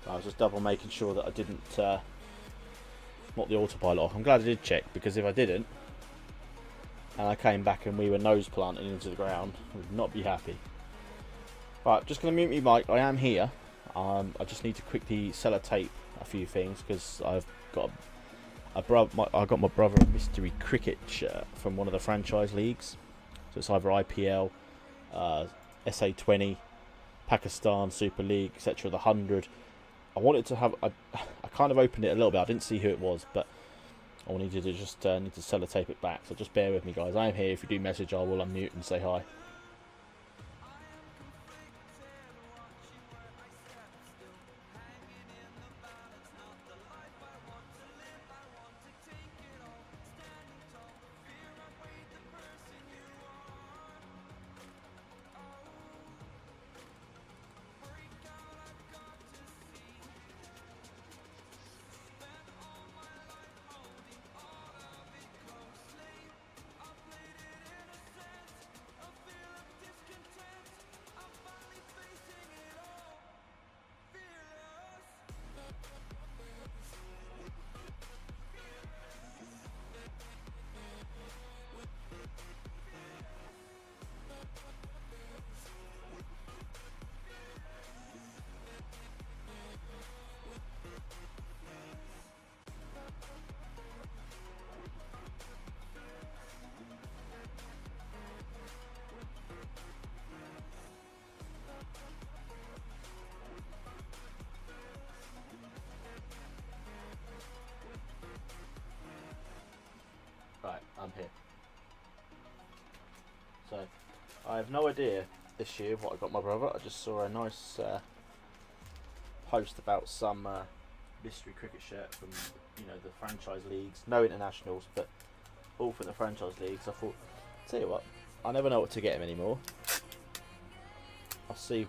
I was just double making sure that I didn't knock the autopilot off. I'm glad I did check, because if I didn't, and I came back and we were nose planting into the ground, I would not be happy. Right, just going to mute my mic. I am here. I just need to quickly sellotape a few things because I've got I got my brother a mystery cricket shirt from one of the franchise leagues. So it's either IPL, SA20, Pakistan Super League, etc. The 100. I wanted to have. I kind of opened it a little bit. I didn't see who it was, but I wanted to just need to sellotape it back. So just bear with me, guys. I am here. If you do message, I will unmute and say hi. So I have no idea this year what I got my brother. I just saw a nice post about some mystery cricket shirt from, you know, the franchise leagues, no internationals, but all from the franchise leagues. I thought, tell you what, I never know what to get him anymore. I'll see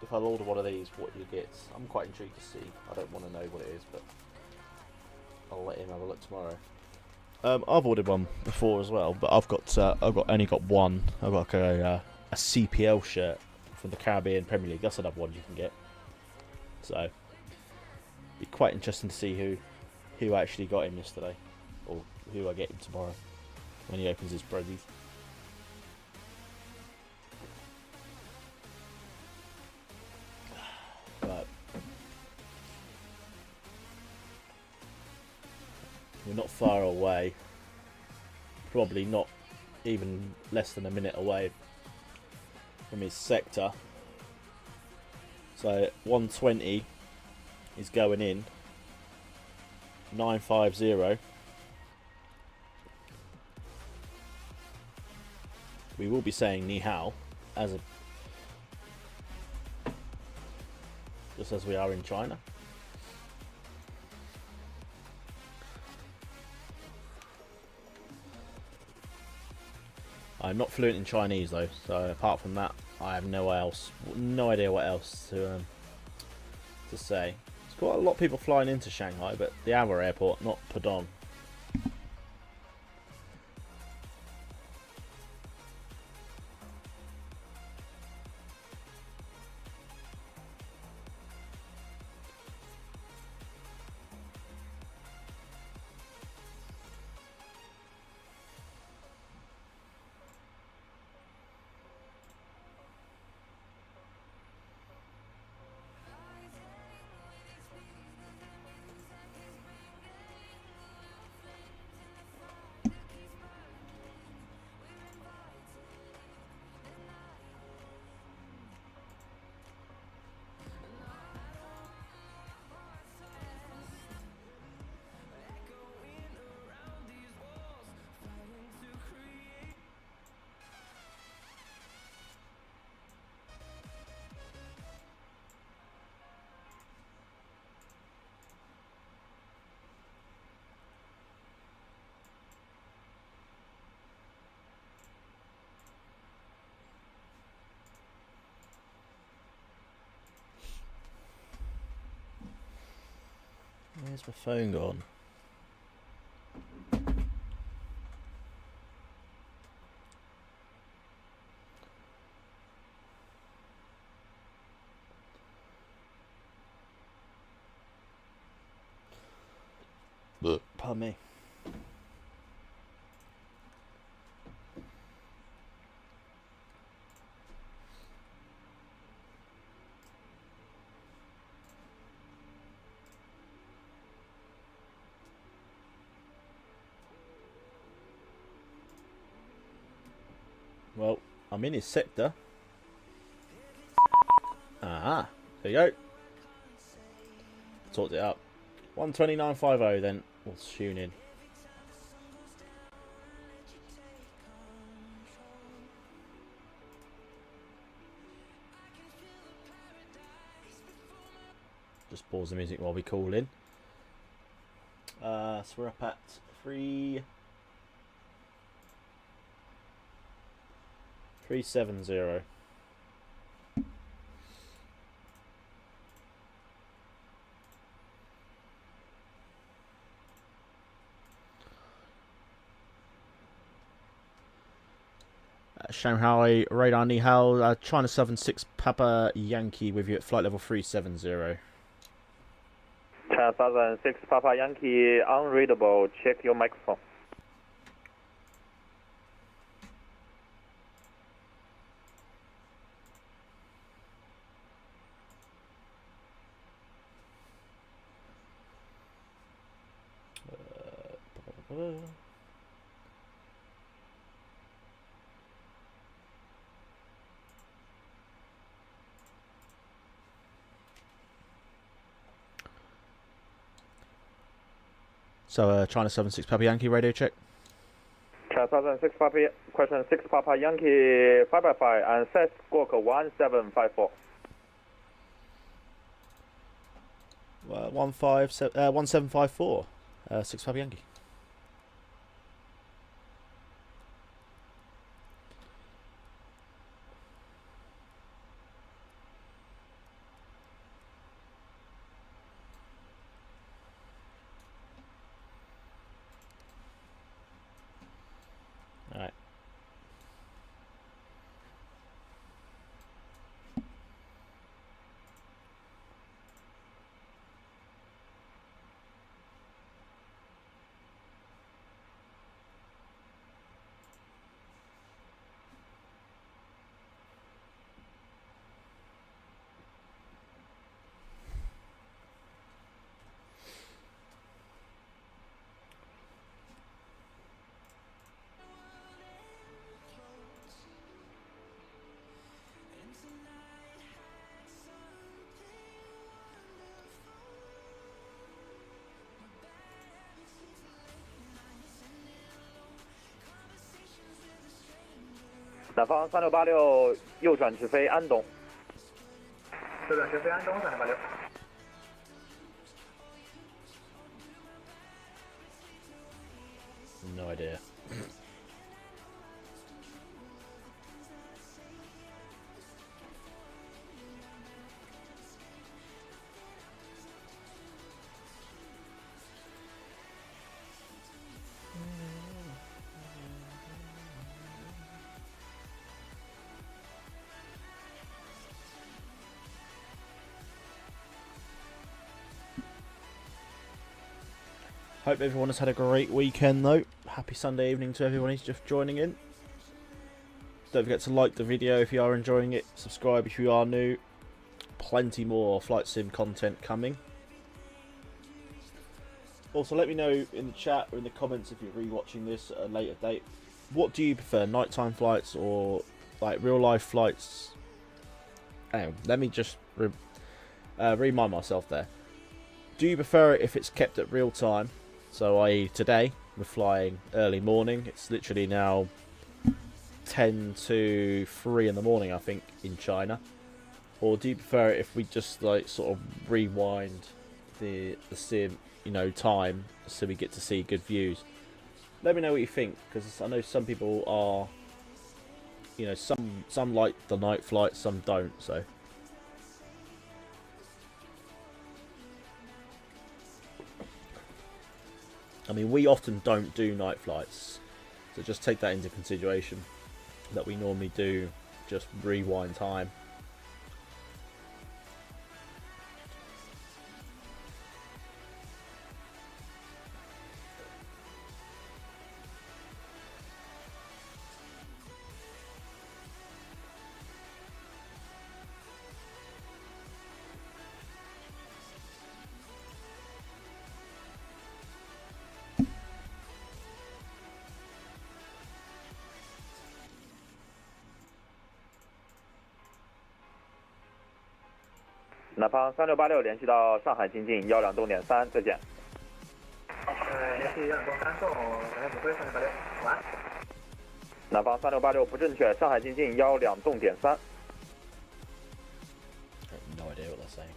if I'll order one of these, what he gets. I'm quite intrigued to see. I don't want to know what it is, but I'll let him have a look tomorrow. I've ordered one before as well, but I've only got one. I've got a CPL shirt from the Caribbean Premier League. That's another one you can get. So be quite interesting to see who actually got him yesterday, or who I get him tomorrow when he opens his breadies. But we're not far away. Probably not even less than a minute away from his sector. So 120 is going in. 950. We will be saying ni hao just as we are in China. I'm not fluent in Chinese though, so apart from that, I have no idea what else to say. There's quite a lot of people flying into Shanghai, but the Anwar airport, not Pudong. Where's my phone gone? Pardon me. Well, I'm in his sector. Ah, there you go. Sorted it up. 129.50 then. We'll tune in. Just pause the music while we call in. So we're up at 370. Shanghai radar ni hao, China Southern 6 Papa Yankee with you at flight level 370. China Southern 6 Papa Yankee unreadable, check your microphone. So China 76 Papa Yankee radio check. Transouthern 6 Papa, question 6 Papa Yankee 5x5 and set squawk 1754. 1754. 6 Papa Yankee. Alright.南方3686右转直飞安东。右转直飞安东3686。No idea. Hope everyone has had a great weekend though. Happy Sunday evening to everyone who's just joining in. Don't forget to like the video if you are enjoying it. Subscribe if you are new. Plenty more flight sim content coming. Also let me know in the chat or in the comments if you're rewatching this at a later date. What do you prefer, nighttime flights or like real life flights? Hang on, let me just remind myself there. Do you prefer it if it's kept at real time? So i.e. today, we're flying early morning. It's literally now 10 to 3 in the morning, I think, in China. Or do you prefer it if we just like sort of rewind the sim, you know, time, so we get to see good views? Let me know what you think, because I know some people are, you know, some like the night flights, some don't, so. I mean, we often don't do night flights, so just take that into consideration, that we normally do just rewind time.南方3686联系到上海经济120栋点3，再见。联系120栋3栋，感谢指挥3686，晚安。南方3686不正确，上海经济120栋点3。No idea what they're saying.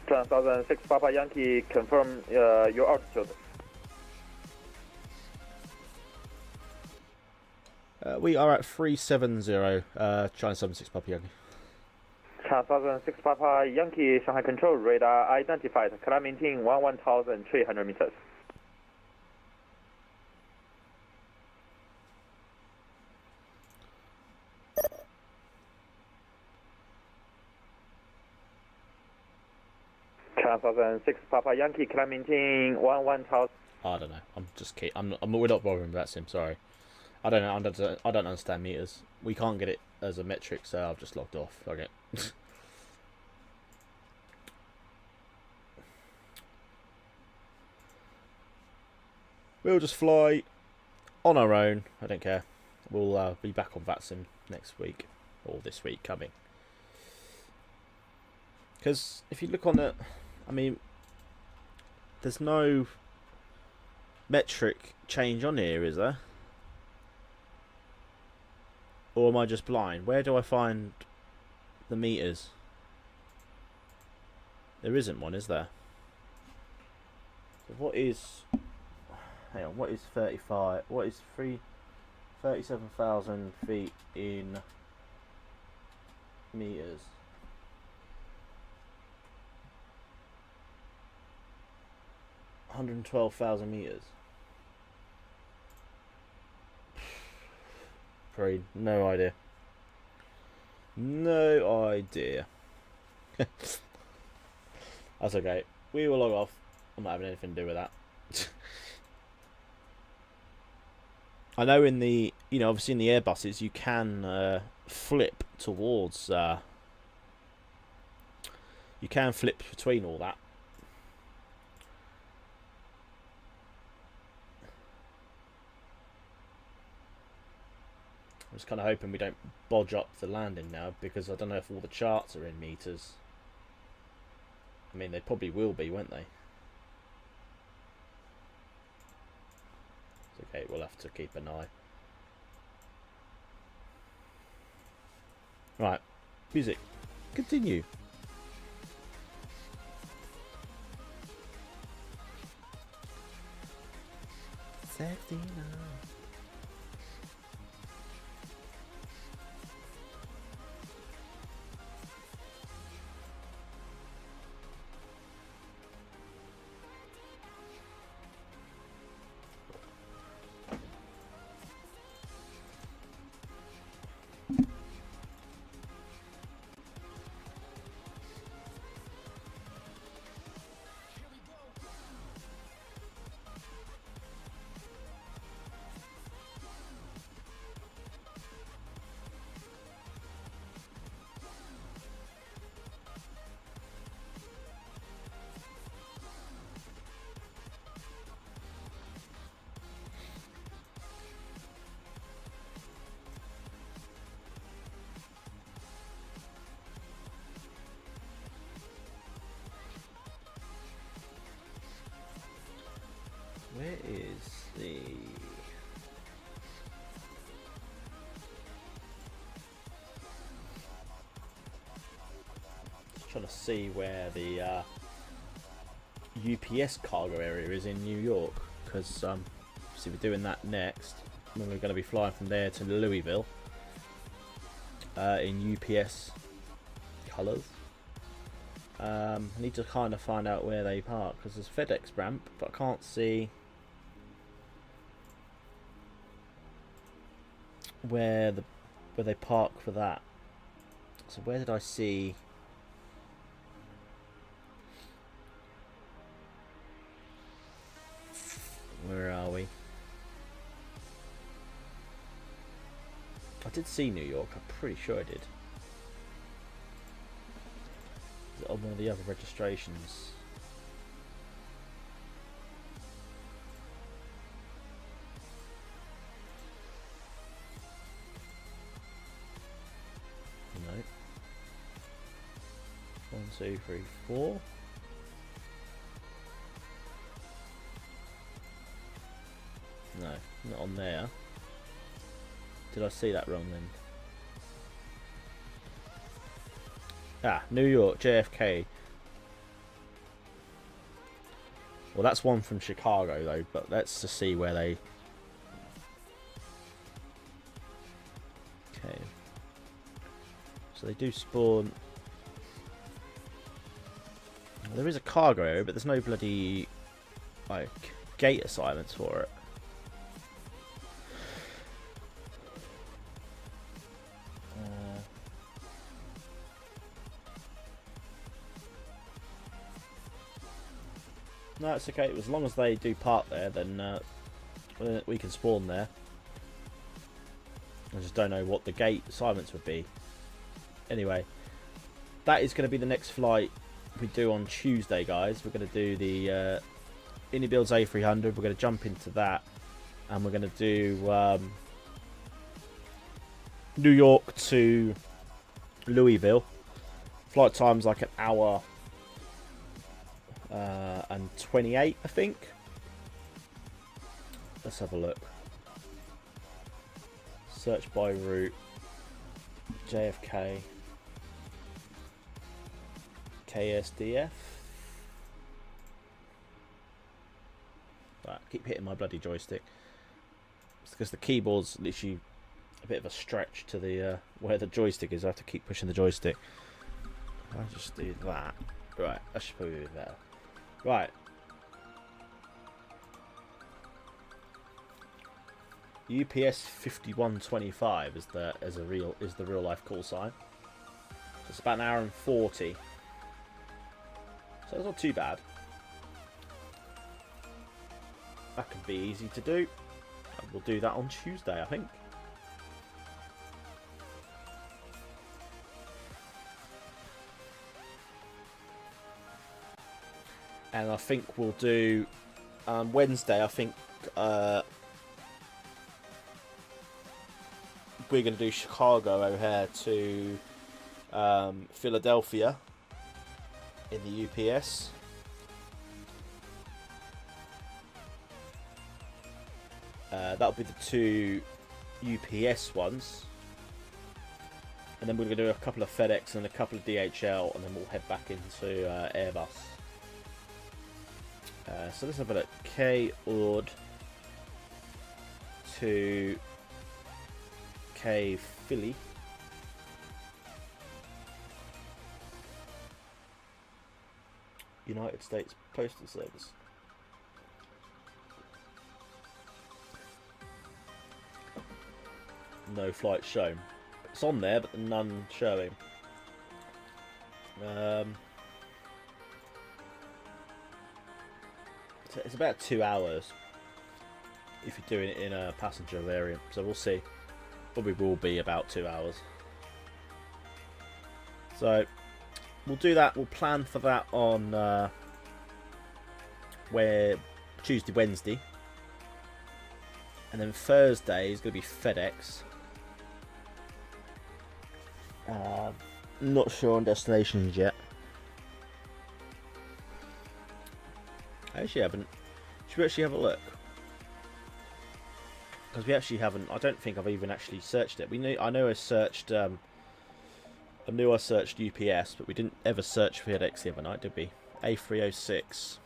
Transouthern 6 Papa Yankee confirm your altitude. We are at 370, China 76 Papa Yankee. Transouthern 6 Papa Yankee Shanghai Control radar identified. Climb maintain 11,300 meters. Transouthern 6 Papa Yankee climb maintain 11,000. I don't know. I'm just kidding. We're not bothering about sim. Sorry. I don't know. I don't understand meters. We can't get it as a metric, so I've just logged off. Okay. We'll just fly on our own. I don't care. We'll be back on Vatsim next week, or this week coming. Because if you look on it, I mean, there's no metric change on here, is there? Or am I just blind? Where do I find the meters? There isn't one, is there? So what is... Hang on, what is 35? What is 37,000 feet in meters? $112,000 meters. Probably no idea. No idea. That's okay. We will log off. I'm not having anything to do with that. I know in the, obviously in the Airbuses you can flip towards, you can flip between all that. I'm just kind of hoping we don't bodge up the landing now, because I don't know if all the charts are in meters. I mean, they probably will be, won't they? It's okay, we'll have to keep an eye. Right, music, continue. Sexy now. Where is the... Just trying to see where the UPS cargo area is in New York, because obviously we're doing that next, and we're going to be flying from there to Louisville in UPS colours. I need to kind of find out where they park, because there's FedEx ramp, but I can't see where they park for that. So where did I see? Where are we? I did see New York, I'm pretty sure I did. Is it on one of the other registrations? No. 1, 2, 3, 4. No, not on there. Did I see that wrong then? Ah, New York, JFK. Well, that's one from Chicago though, but let's just see where they... Okay. So they do spawn... There is a cargo area, but there's no bloody, like, gate assignments for it. No, it's okay. As long as they do park there, then we can spawn there. I just don't know what the gate assignments would be. Anyway, that is going to be the next flight we do on Tuesday, guys. We're going to do the inibuilds A300. We're going to jump into that, and we're going to do New York to Louisville. Flight time's like an hour and 28, I think. Let's have a look. Search by route. JFK. KSDF. Right, keep hitting my bloody joystick. It's because the keyboard's literally a bit of a stretch to the where the joystick is. I have to keep pushing the joystick. I'll just do that. Right, that should probably be better. Right. UPS 5125 is the real life call sign. It's about an hour and 40. So it's not too bad. That can be easy to do. And we'll do that on Tuesday, I think. And I think we'll do Wednesday. I think we're going to do Chicago O'Hare to Philadelphia in the UPS. That'll be the 2 UPS ones. And then we're going to do a couple of FedEx and a couple of DHL, and then we'll head back into Airbus. So let's have a look. K-Ord to K-Philly. United States Postal Service. No flight shown. It's on there, but none showing. It's about 2 hours if you're doing it in a passenger variant, so we'll see. Probably will be about 2 hours. So we'll do that. We'll plan for that on Tuesday, Wednesday, and then Thursday is going to be FedEx. Not sure on destinations yet. I actually haven't. Should we actually have a look? Because we actually haven't. I don't think I've even actually searched it. I know I searched. I knew I searched UPS, but we didn't ever search FedEx the other night, did we? A306.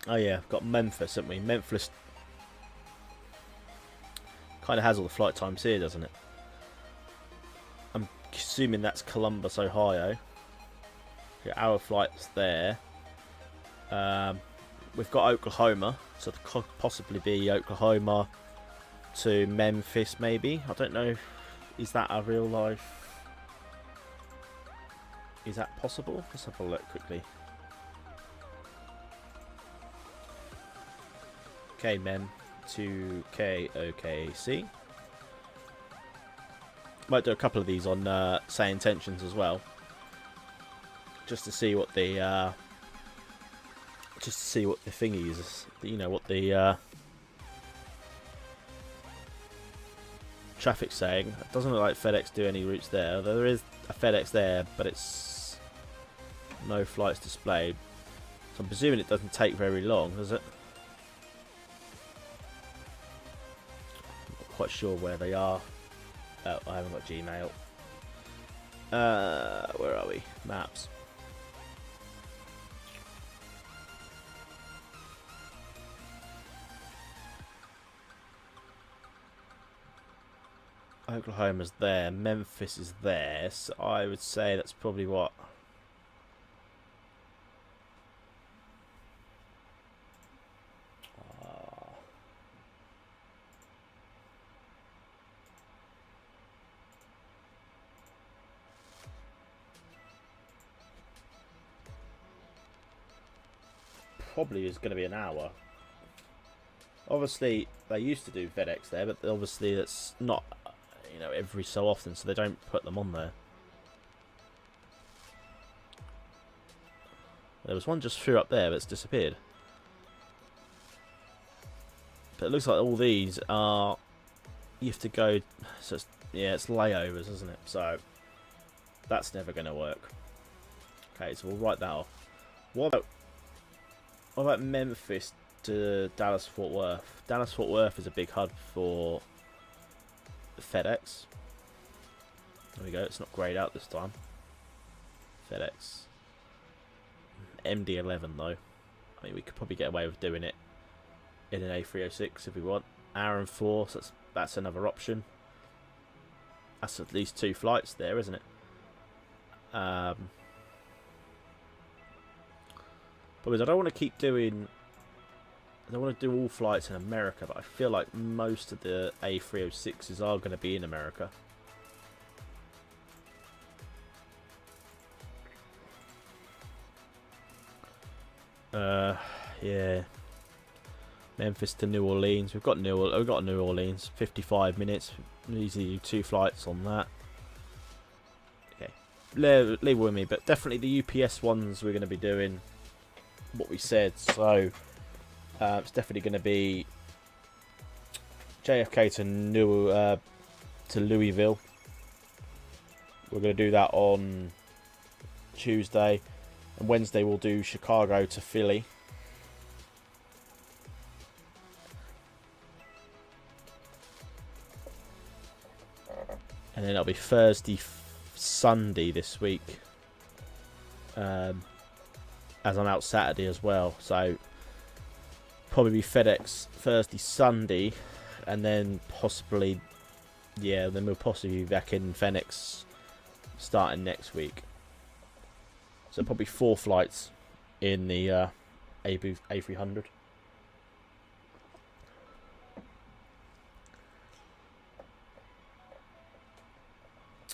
Oh yeah, got Memphis, haven't we? Memphis kind of has all the flight times here, doesn't it? I'm assuming that's Columbus, Ohio. Our flight's there. We've got Oklahoma, so it could possibly be Oklahoma to Memphis, maybe. I don't know. Is that a real life? Is that possible? Let's have a look quickly. K-Mem to KOKC. Might do a couple of these on Say Intentions as well, just to see what the thingy is. You know what the traffic's saying. It doesn't look like FedEx do any routes there. Although there is a FedEx there, but it's no flights displayed. So I'm presuming it doesn't take very long, does it? Not quite sure where they are. Oh, I haven't got Gmail. Where are we? Maps. Oklahoma's there, Memphis is there, so I would say that's probably what? Probably is going to be an hour. Obviously, they used to do FedEx there, but obviously that's not, you know, every so often, so they don't put them on there. There was one just through up there, but it's disappeared. But it looks like all these are, you have to go, so it's, yeah, it's layovers, isn't it? So that's never going to work. Okay, so we'll write that off. What about What about Memphis to Dallas Fort Worth? Dallas Fort Worth is a big hub for FedEx. There we go. It's not grayed out this time. FedEx. MD11 though. I mean, we could probably get away with doing it in an A306 if we want. Hour and 4, so that's another option. That's at least 2 flights there, isn't it? Because I don't want to keep doing... I don't want to do all flights in America, but I feel like most of the A306s are going to be in America. Yeah. Memphis to New Orleans. We've got New Orleans. 55 minutes. Easily 2 flights on that. Okay. Leave it with me, but definitely the UPS ones we're going to be doing what we said. So it's definitely going to be JFK to Louisville. We're going to do that on Tuesday. And Wednesday we'll do Chicago to Philly. And then it'll be Thursday, Sunday this week. As I'm out Saturday as well. So probably be FedEx Thursday, Sunday. And then possibly, yeah, then we'll possibly be back in Phoenix starting next week. So probably 4 flights in the A300.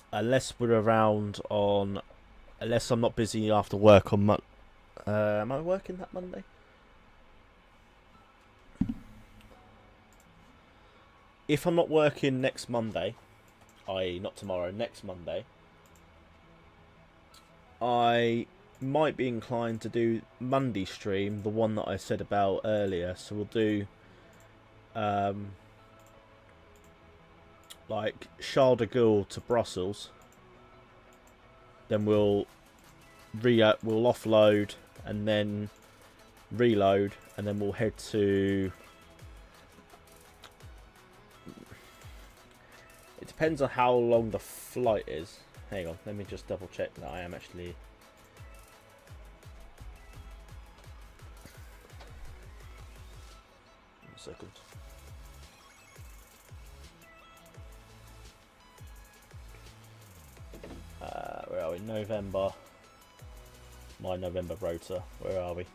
Unless we're around on... Unless I'm not busy after work on... am I working that Monday? If I'm not working next Monday, i.e. not tomorrow, next Monday, I might be inclined to do Monday stream, the one that I said about earlier. So we'll do like Charles de Gaulle to Brussels. Then we'll offload and then reload, and then we'll head to... It depends on how long the flight is. Hang on, let me just double check that I am actually... One second. Where are we? November. My November rota. Where are we?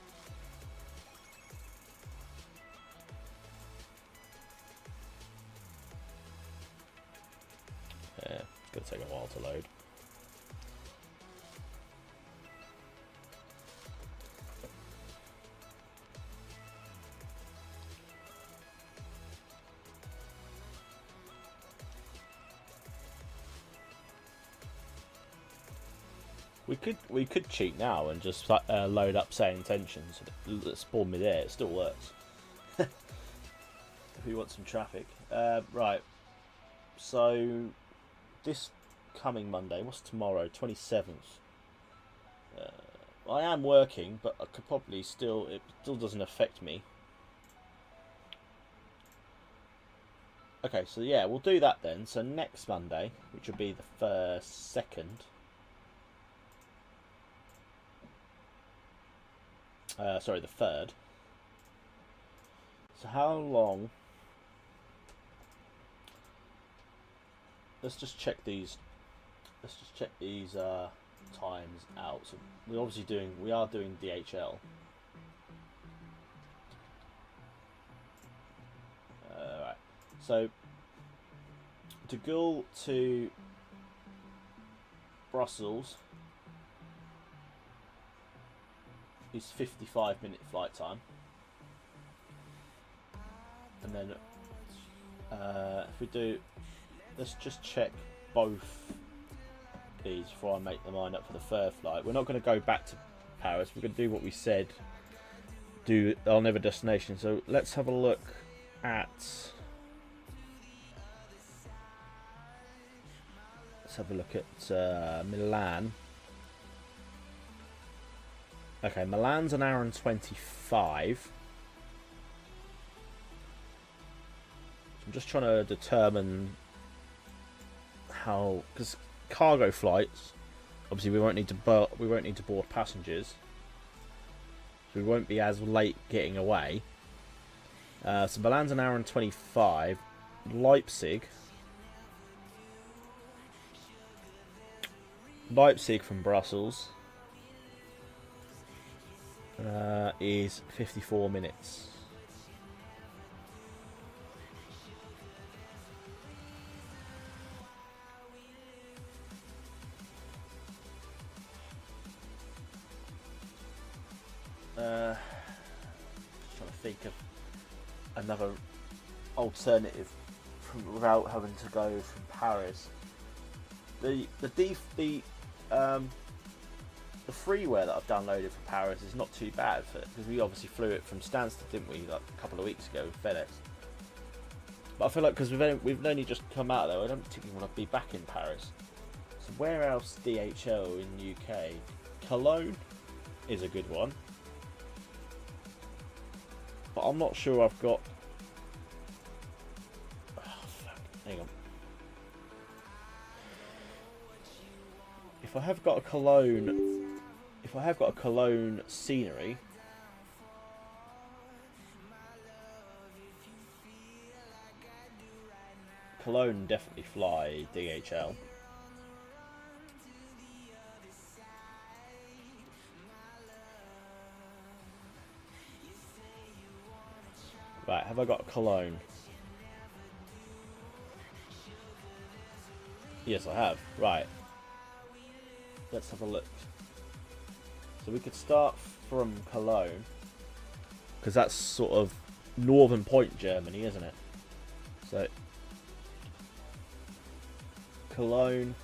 Yeah, it's going to take a while to load. We could cheat now and just load up say intentions. Spawn me there. It still works. If we want some traffic, right. So this coming Monday, what's tomorrow? 27th. I am working, but I could probably it still doesn't affect me. Okay, so yeah, we'll do that then. So next Monday, which will be the 2nd. Sorry, the 3rd. So how long? Let's just check these. Times out. So we are doing DHL. Right. So De Gaulle to Brussels is 55-minute flight time, and then if we do, let's just check both these before I make the mind up for the 3rd flight. We're not going to go back to Paris. We're going to do what we said, do our never destination. So let's have a look at, Milan. Okay, Milan's an hour and 25. I'm just trying to determine how, because cargo flights, obviously we won't need to board passengers, so we won't be as late getting away. So Milan's an hour and 25. Leipzig from Brussels is 54 minutes. Just trying to think of another alternative without having to go from Paris. The freeware that I've downloaded for Paris is not too bad because we obviously flew it from Stansted, didn't we, like a couple of weeks ago with FedEx. But I feel like because we've only just come out there, I don't particularly want to be back in Paris. So where else DHL in UK? Cologne is a good one, but I'm not sure I've got. Oh, fuck. Hang on. If I have got a Cologne scenery, Cologne definitely fly DHL. Right, have I got Cologne? Yes, I have. Right. Let's have a look. So we could start from Cologne, because that's sort of northern point Germany, isn't it? So Cologne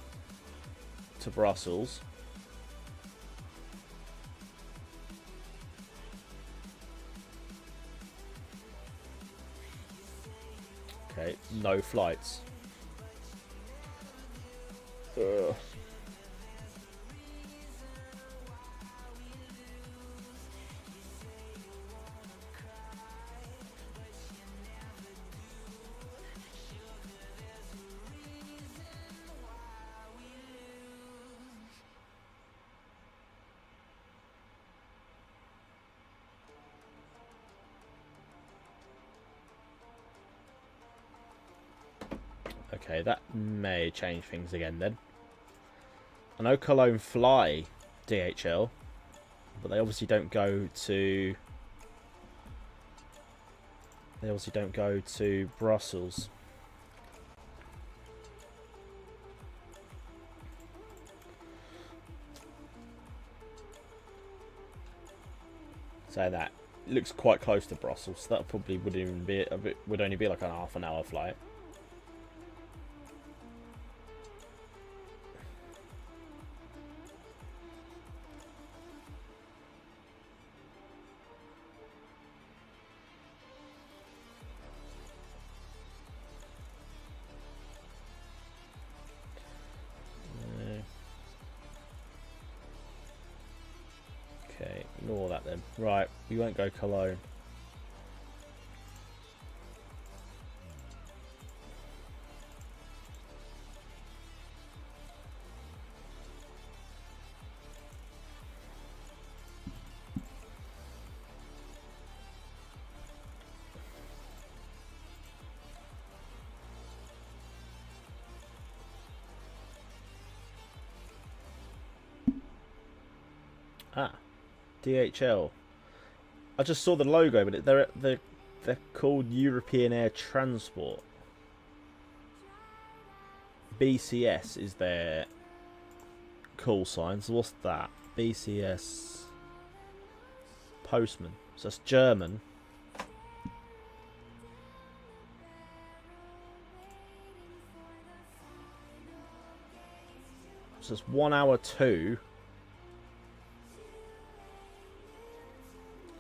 to Brussels. Okay, no flights. Ugh. Okay, that may change things again then. I know Cologne fly DHL, but they obviously don't go to. They obviously don't go to Brussels. So that looks quite close to Brussels. So that probably wouldn't even be would only be like a half an hour flight. Okay, ignore that then. Right, we won't go Cologne. Ah, DHL. I just saw the logo, but they're called European Air Transport. BCS is their call sign. So what's that? BCS Postman. So that's German. So it's 1 hour 2.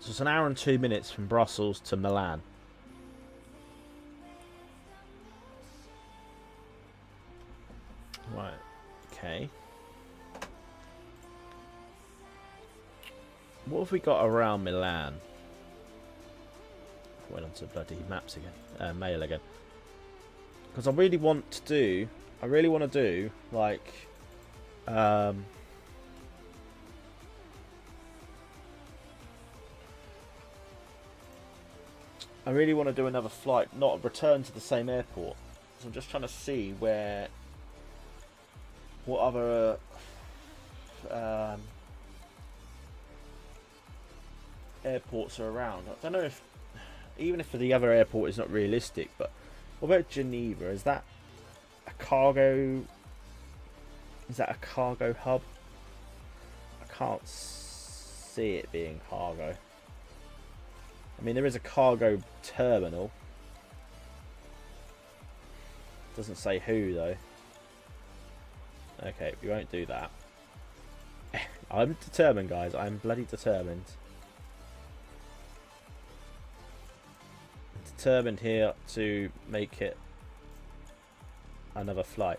So it's an hour and 2 minutes from Brussels to Milan. Right, okay. What have we got around Milan? Went on to bloody maps again, mail again. Because I really want to do, like, I really want to do another flight, not return to the same airport. So I'm just trying to see what other airports are around. I don't know if, even if the other airport is not realistic, but what about Geneva? Is that a cargo? Is that a cargo hub? I can't see it being cargo. I mean, there is a cargo terminal. Doesn't say who though. Okay, we won't do that. I'm determined, guys. I'm bloody determined. Determined here to make it another flight.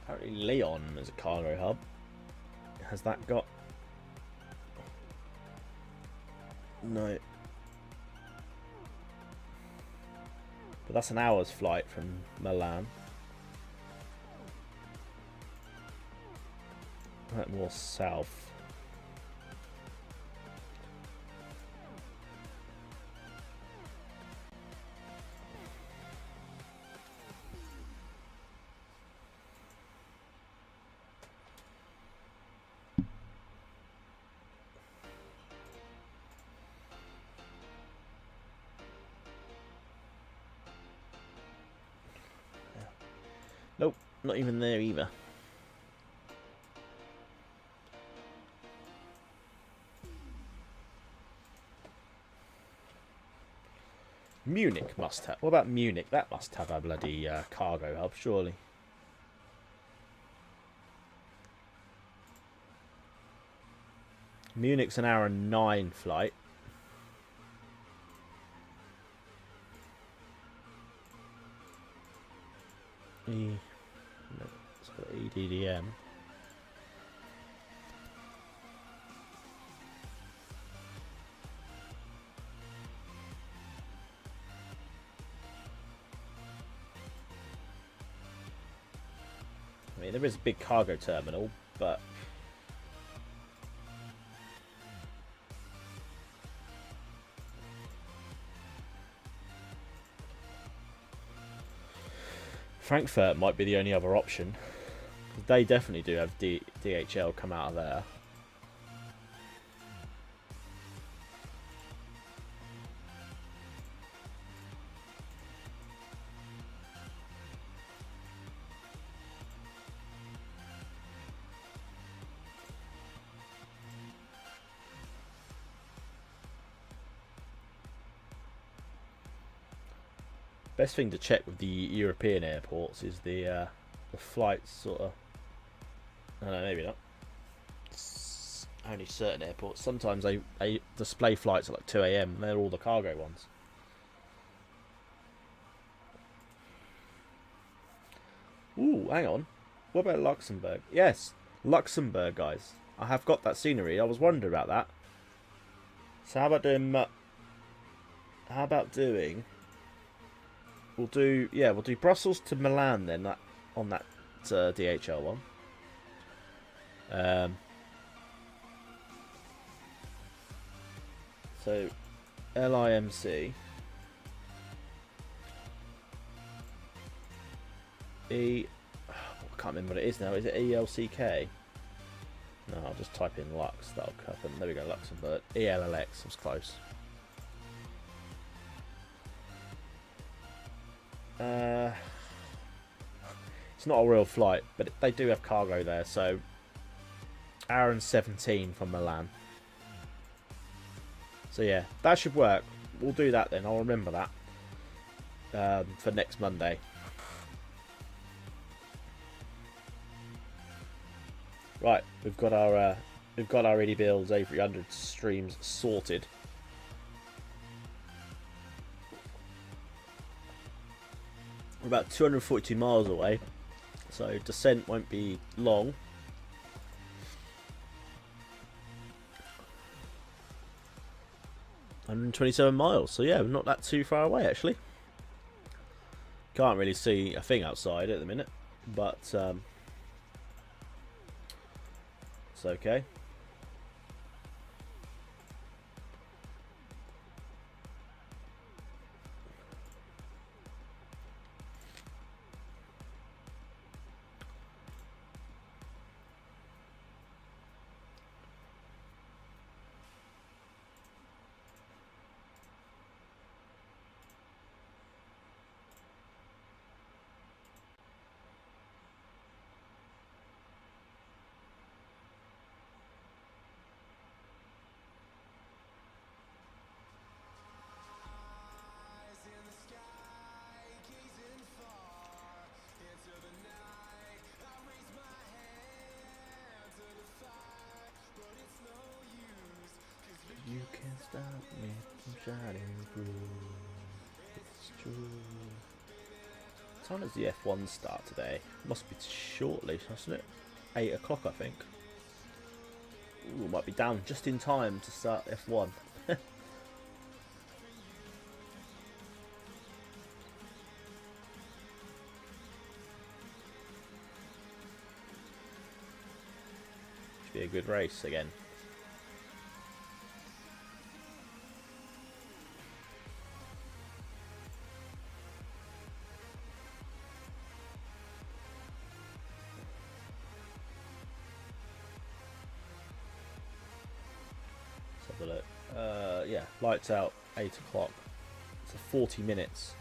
Apparently Leon is a cargo hub. Has that got... No. But that's an hour's flight from Milan. Right, more south. Nope, not even there either. Munich must have. What about Munich? That must have a bloody cargo hub, surely. Munich's an hour and 9 flight. It's got EDDM. I mean, there is a big cargo terminal, but Frankfurt might be the only other option. They definitely do have DHL come out of there. Best thing to check with the European airports is the flights, sort of. I don't know, maybe not. It's only certain airports. Sometimes they display flights at like 2 AM and they're all the cargo ones. Ooh, hang on. What about Luxembourg? Yes, Luxembourg, guys. I have got that scenery. I was wondering about that. So how about doing? We'll do Brussels to Milan then, on that DHL one. So LIMC I can't remember what it is now. Is it ELCK? No, I'll just type in Lux. That'll happen. There we go, Luxembourg. ELLX was close. It's not a real flight, but they do have cargo there, so hour and 17 from Milan. So yeah, that should work. We'll do that then. I'll remember that for next Monday. Right, we've got our inibuilds A300 streams sorted. We're about 242 miles away, so descent won't be long. $127 miles, so yeah, we're not that too far away actually. Can't really see a thing outside at the minute, but it's okay. You can't stop me from shining through. It's true. What time does the F1 start today? Must be shortly, hasn't it? 8 o'clock, I think. Ooh, might be down just in time to start F1. Should be a good race again. Yeah, lights out 8 o'clock. So 40 minutes.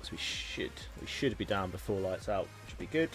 So we should be down before lights out. Should be good.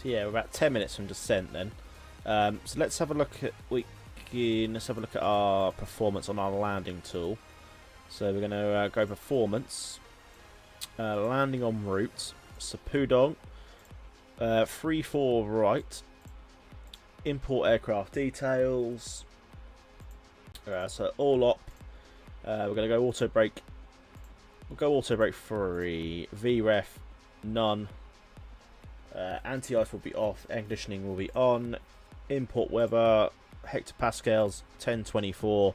So yeah, we're about 10 minutes from descent then. So let's have a look at our performance on our landing tool. So we're going to go performance, landing en route, so Pudong, 3-4 right, import aircraft details. So all op. We're going to go auto brake. We'll go auto brake 3, VREF none. Anti-ice will be off, air conditioning will be on. Import weather, hectopascals 1024.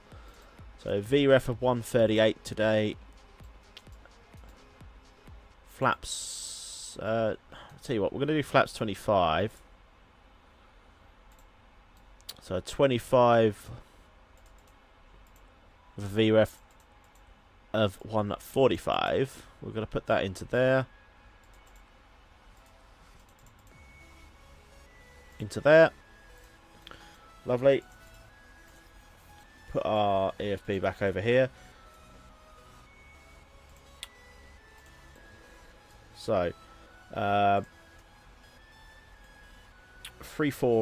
So VREF of 138 today. Flaps, I'll tell you what, we're going to do flaps 25. So 25 with a VREF of 145. We're going to put that into there. Into there. Lovely. Put our EFB back over here. So, 3-4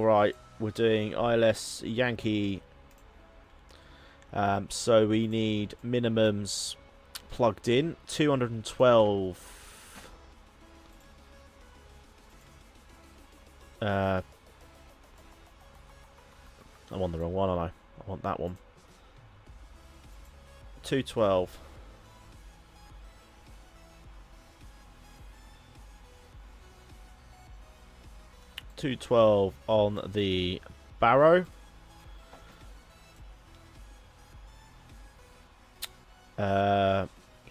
right. We're doing ILS Yankee. So we need minimums plugged in. 212. I'm on the wrong one, aren't I? I want that one. 212. 212 on the Barrow.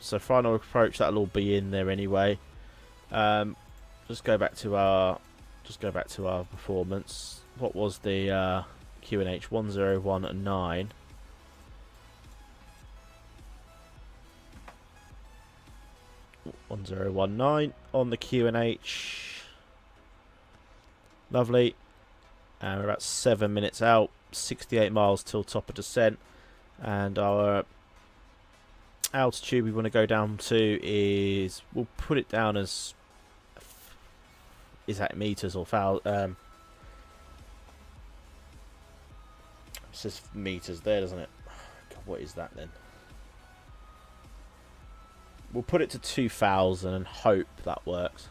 So final approach, that'll all be in there anyway. Just go back to our performance. What was the QNH? 1019. On the QNH. Lovely. And we're about 7 minutes out. 68 miles till top of descent. And our altitude we want to go down to is, we'll put it down as, is that meters or it says meters there, doesn't it? God, what is that then? We'll put it to 2,000 and hope that works.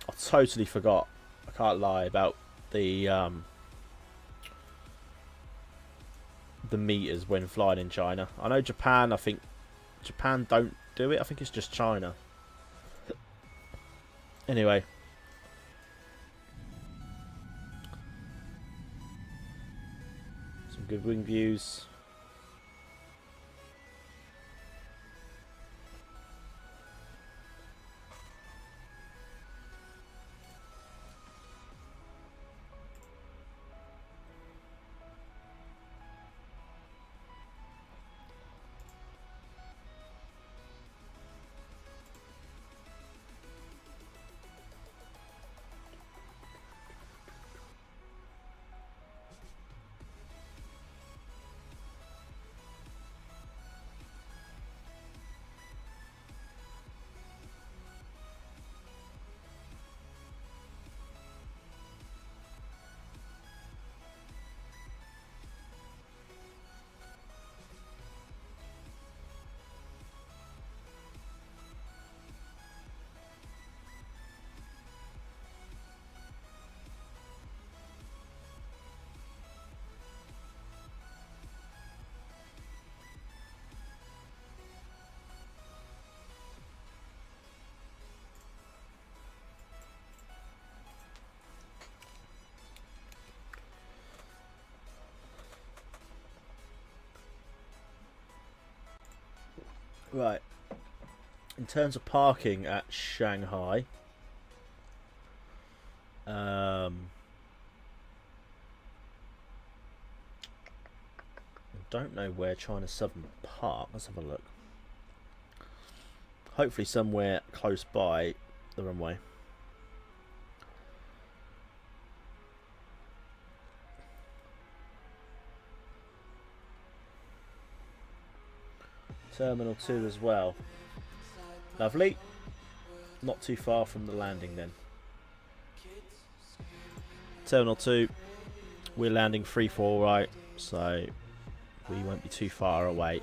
I totally forgot, I can't lie, about the meters when flying in China. I know Japan, I think Japan don't do it. I think it's just China. Anyway. Some good wing views. Right, in terms of parking at Shanghai, I don't know where China Southern Park. Let's have a look. Hopefully somewhere close by the runway. Terminal 2 as well. Lovely. Not too far from the landing then. Terminal 2, we're landing 3-4 right, so we won't be too far away.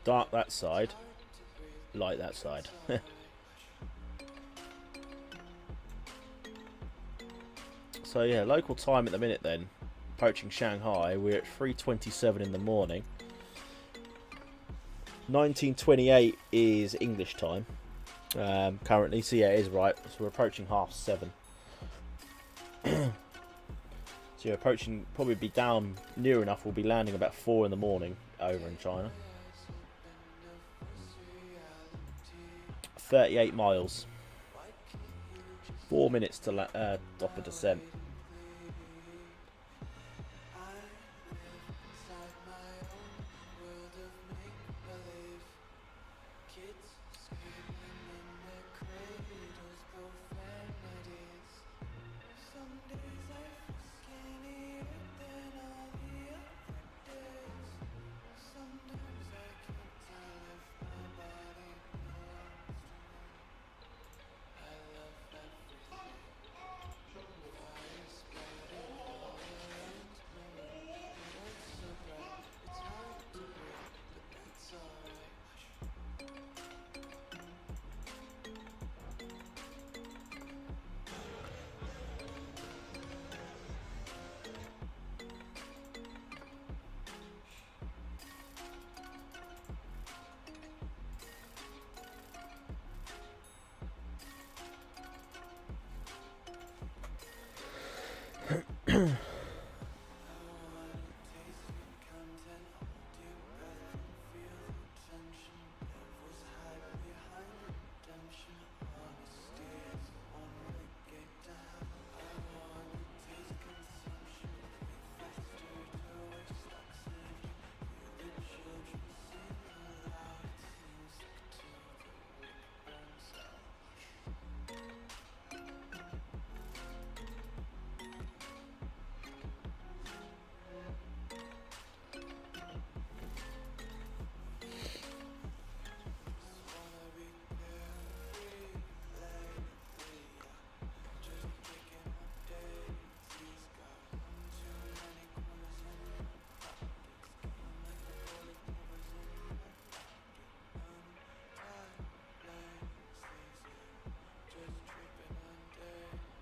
Dark that side, light that side. So yeah, local time at the minute then, approaching Shanghai, we're at 3:27 in the morning. 19:28 is English time currently, so yeah, it is right. So we're approaching 7:30. So you're approaching, probably be down near enough, we'll be landing about 4 in the morning over in China. 38 miles. 4 minutes to stop a descent.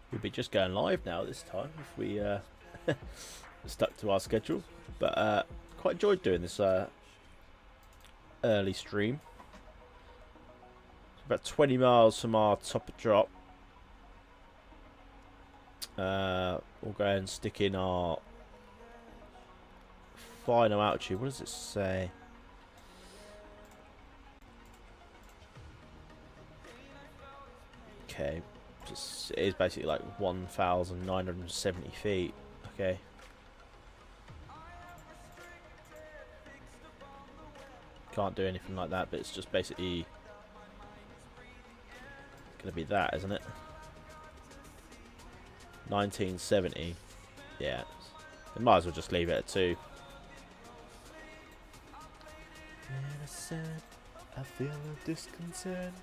We'll be just going live now this time if we stuck to our schedule, but quite enjoyed doing this early stream. It's about 20 miles from our top of drop. We'll go and stick in our final altitude. What does it say? Okay. It is basically like 1,970 feet. Okay. Can't do anything like that, but it's just basically gonna be that, isn't it? 1970. Yeah. We might as well just leave it at 2. I feel a discontent.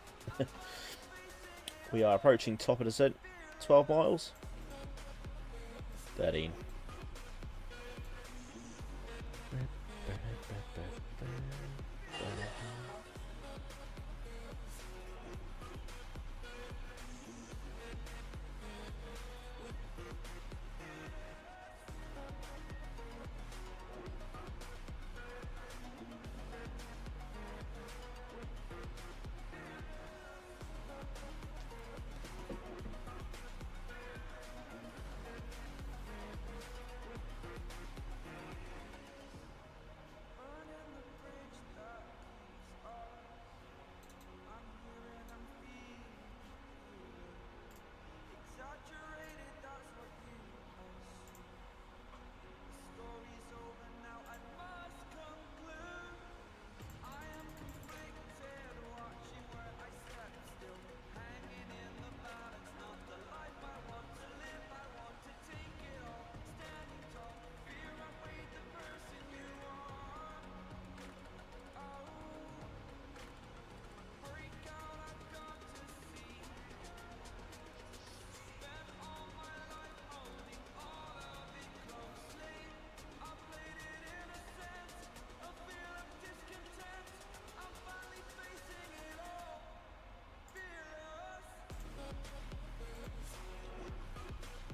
We are approaching top of descent. 12 miles. 13.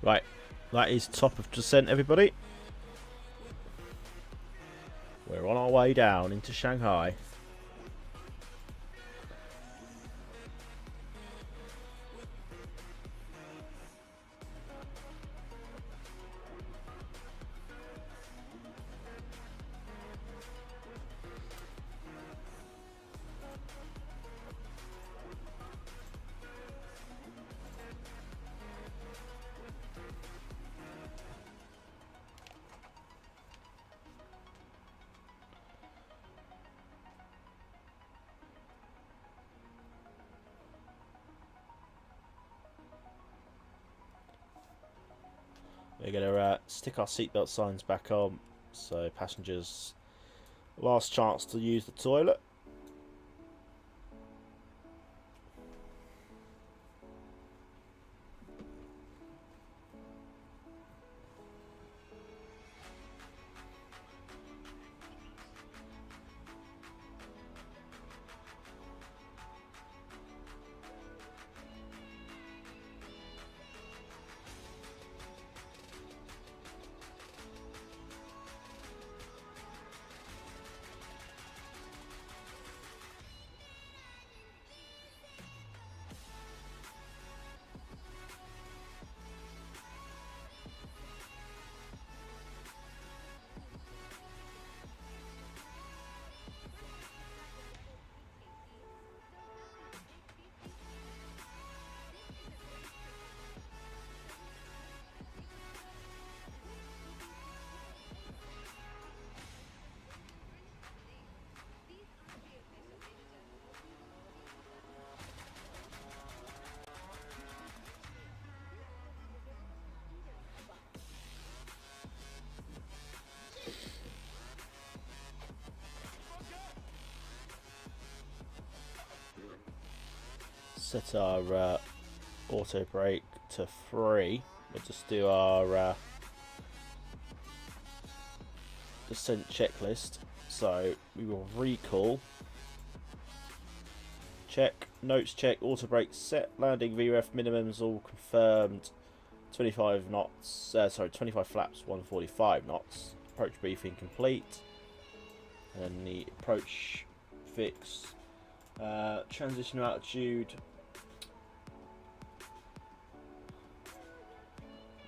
Right, that is top of descent, everybody. We're on our way down into Shanghai. We're going to stick our seatbelt signs back on, so passengers, last chance to use the toilet. Set our auto brake to 3. We'll just do our descent checklist. So we will recall, check, notes check, auto brake set, landing VREF minimums all confirmed, 25 knots, 25 flaps, 145 knots, approach briefing complete, and then the approach fix, transition altitude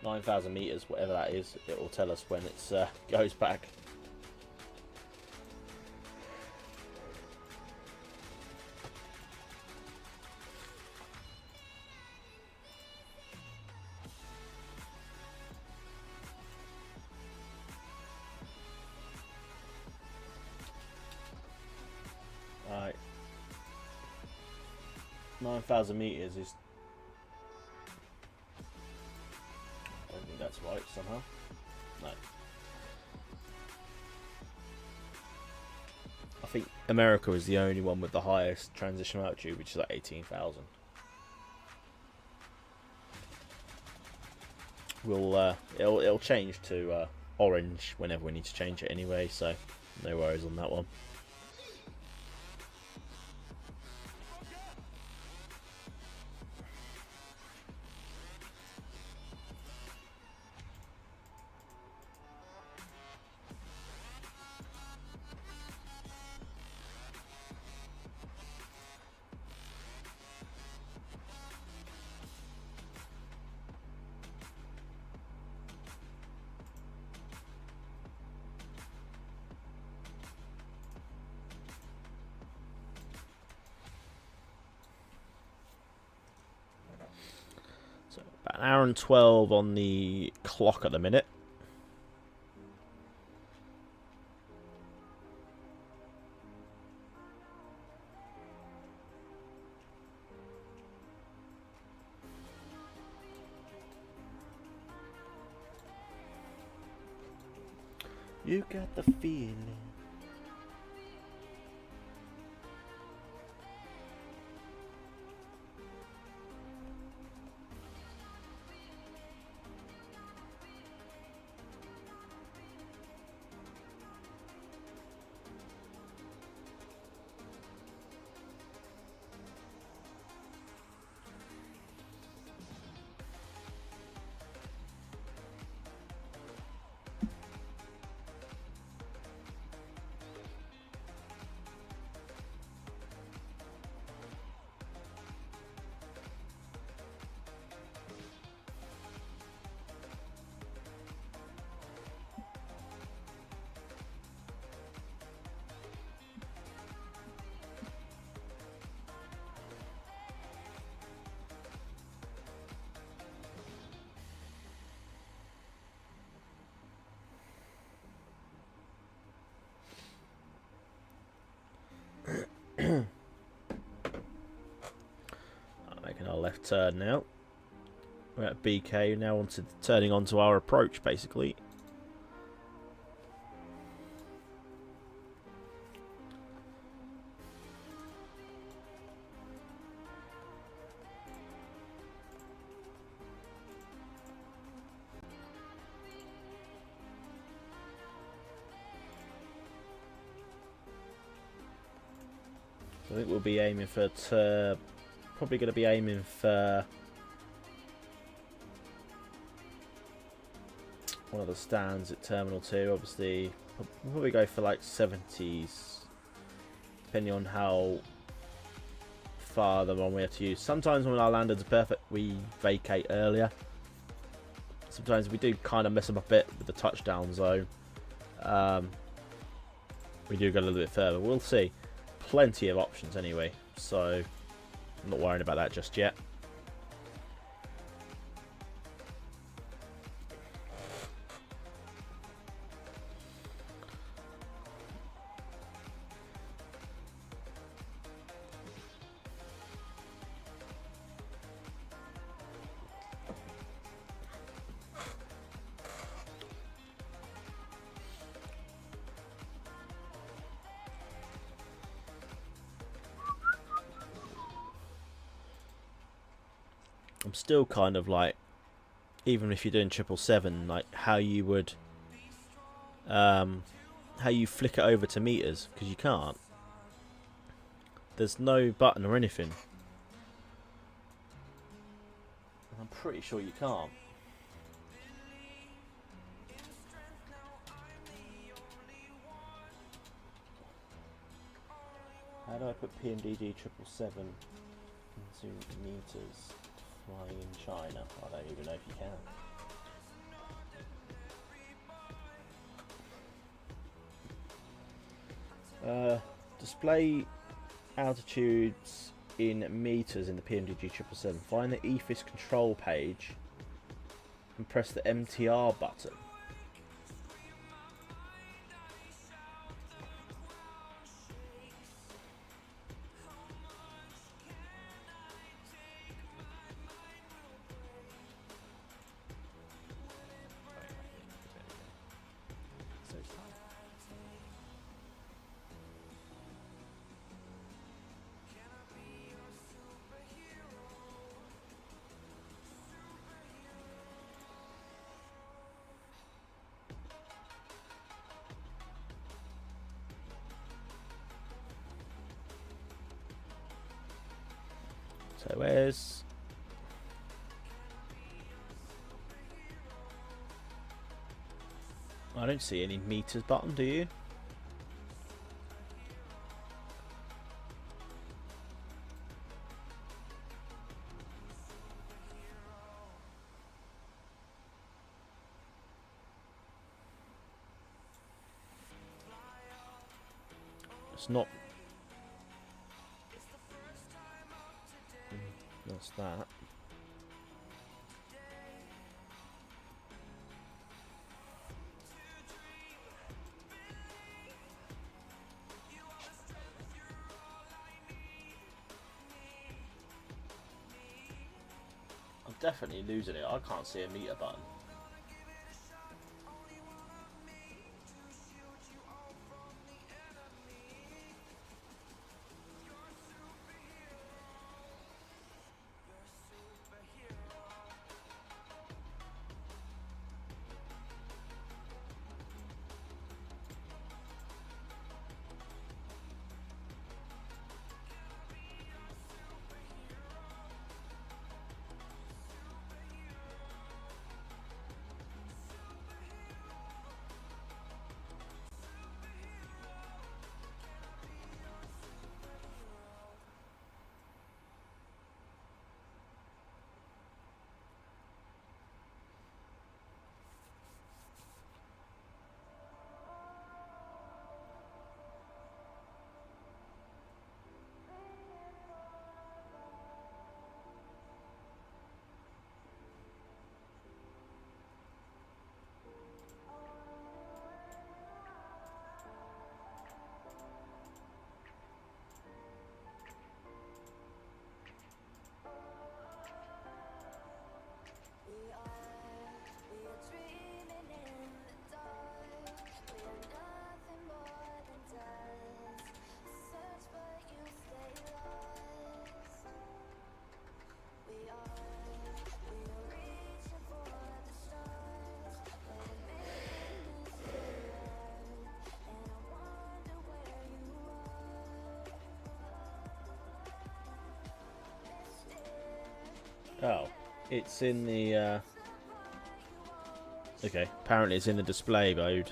9,000 meters, whatever that is. It will tell us when it goes back. Right, 9,000 meters is, I don't think that's right somehow. No. I think America is the only one with the highest transitional altitude, which is like 18,000. We'll it'll change to orange whenever we need to change it anyway, so no worries on that one. So about an hour and 12 on the clock at the minute. You got the feeling. left turn now. We're at BK now, onto turning onto our approach basically. I think we'll be aiming for probably going to be aiming for one of the stands at Terminal 2. Obviously, we'll probably go for like 70s, depending on how far the runway we have to use. Sometimes when our landings are perfect, we vacate earlier. Sometimes we do kind of mess up a bit with the touchdown zone. We do go a little bit further. We'll see. Plenty of options anyway, so I'm not worrying about that just yet. I'm still kind of like, even if you're doing 777, like how you would, how you flick it over to meters, because you can't. There's no button or anything. I'm pretty sure you can't. How do I put PMDG 777 into meters? Flying in China. I don't even know if you can. Display altitudes in meters in the PMDG 777. Find the EFIS control page and press the MTR button. So where's... I don't see any meters button, do you? It's not... What's that? I'm definitely losing it. I can't see a meter button. Oh, it's in the... Okay, apparently it's in the display mode.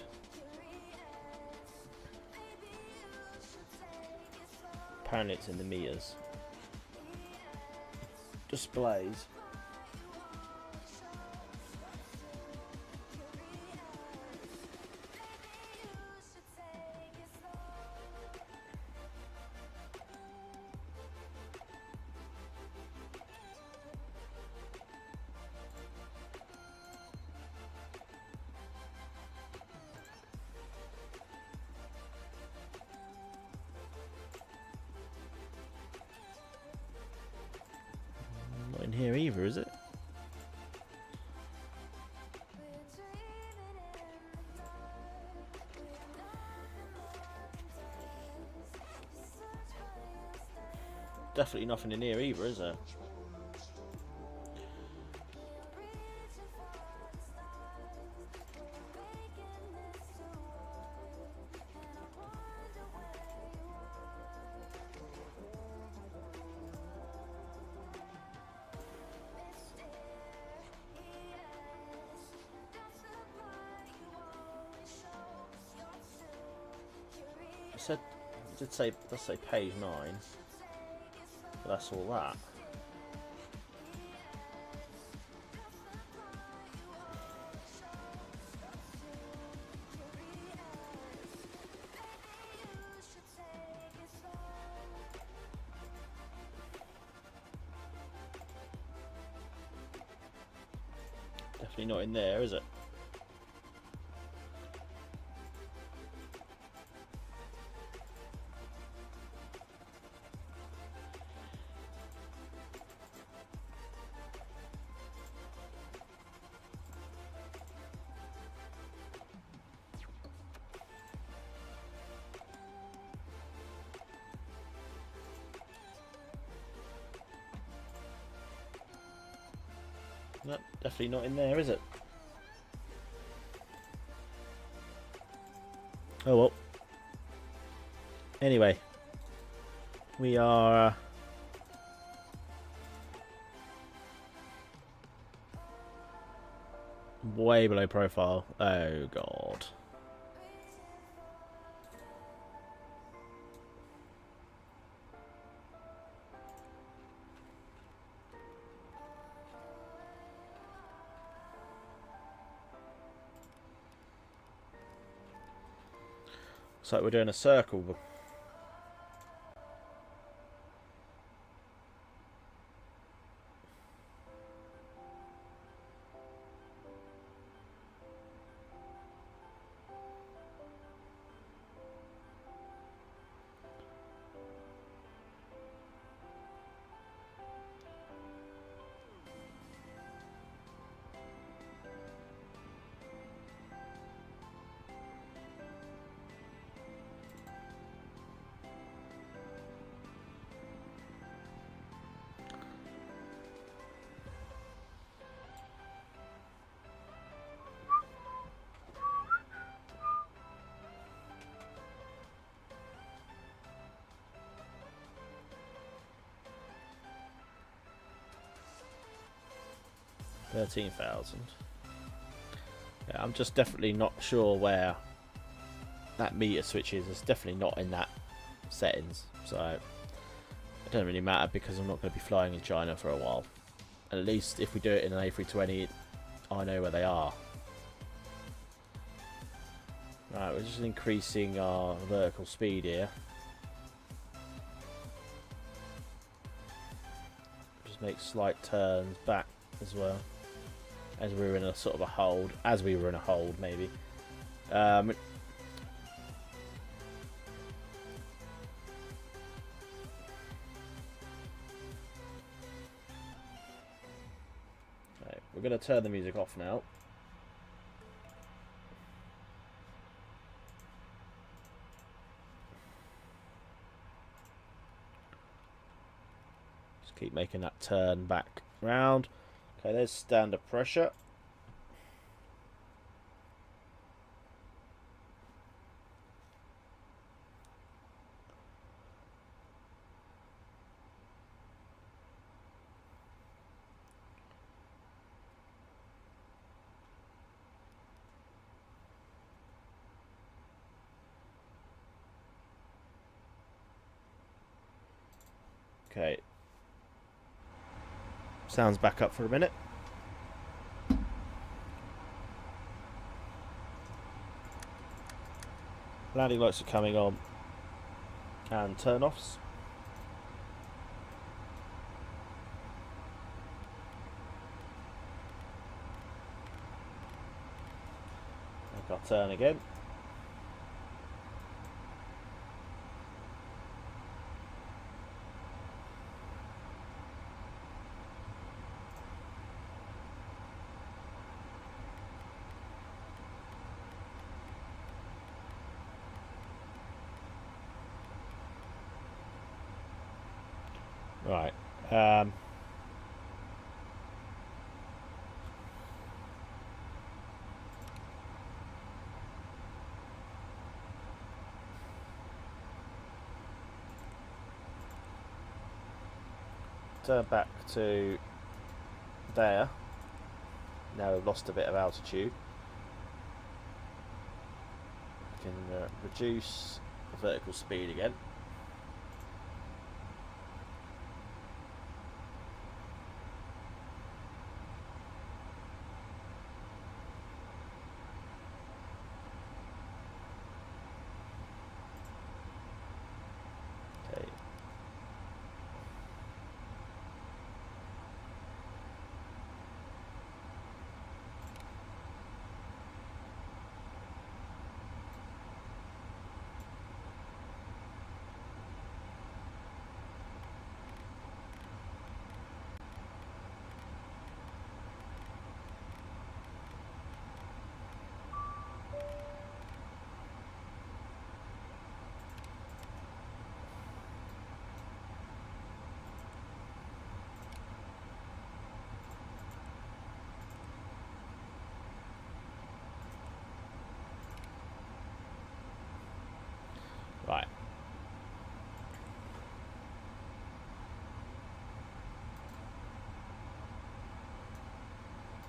Apparently it's in the meters. Displays. Not in here either, is it? Definitely nothing in here either, is there? It did say, let's say page 9, but that's all that. Definitely not in there, is it? No, definitely not in there, is it? Oh well. Anyway, we are way below profile. Oh god. Looks like we're doing a circle. $13,000. Yeah, I'm just definitely not sure where that meter switch is. It's definitely not in that settings, so it doesn't really matter because I'm not going to be flying in China for a while. At least if we do it in an A320, I know where they are. Right, we're just increasing our vertical speed here. Just make slight turns back as well, as we were in a sort of a hold. As we were in a hold, maybe. Right, we're going to turn the music off now. Just keep making that turn back round. Okay, there's standard pressure. Okay. Sounds back up for a minute. Landing lights are coming on. And turn-offs. Make our turn again. Right. Turn back to there. Now we've lost a bit of altitude. We can reduce the vertical speed again. Okay. Right.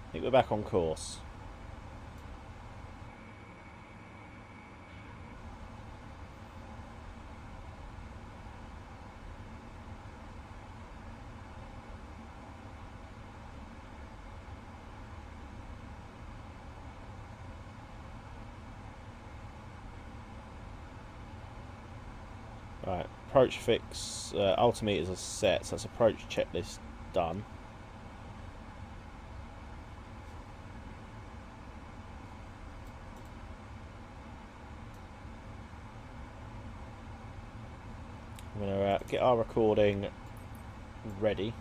I think we're back on course. Right, approach fix, altimeters are set, so that's approach checklist done. I'm going to get our recording ready.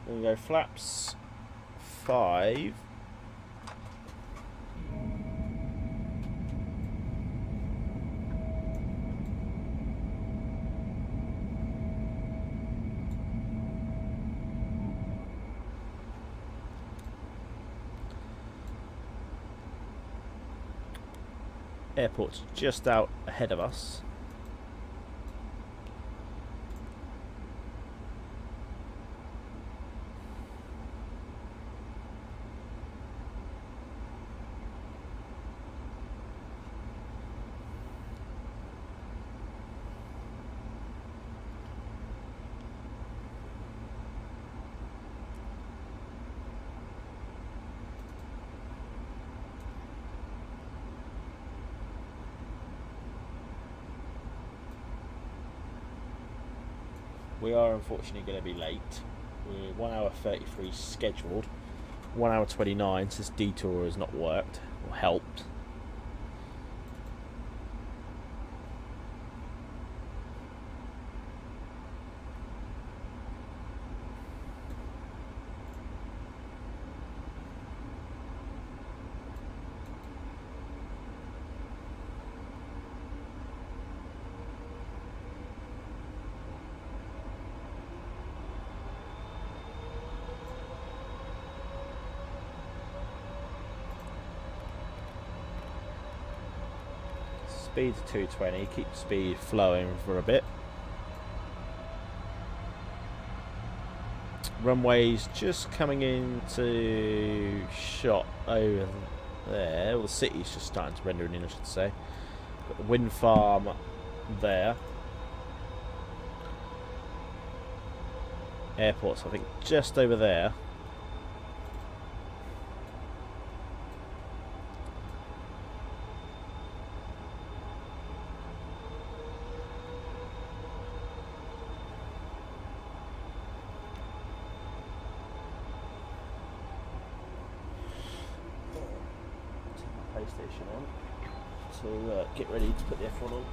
There we go, flaps 5. Airport's just out ahead of us. We are unfortunately going to be late. We're 1 hour 33 scheduled. 1 hour 29 since detour has not worked or helped. Speed to 220, keep speed flowing for a bit. Runway's just coming into shot over there. Well, the city's just starting to render in, I should say. Got the wind farm there. Airport's, I think, just over there. PlayStation on. So get ready to put the F1 on.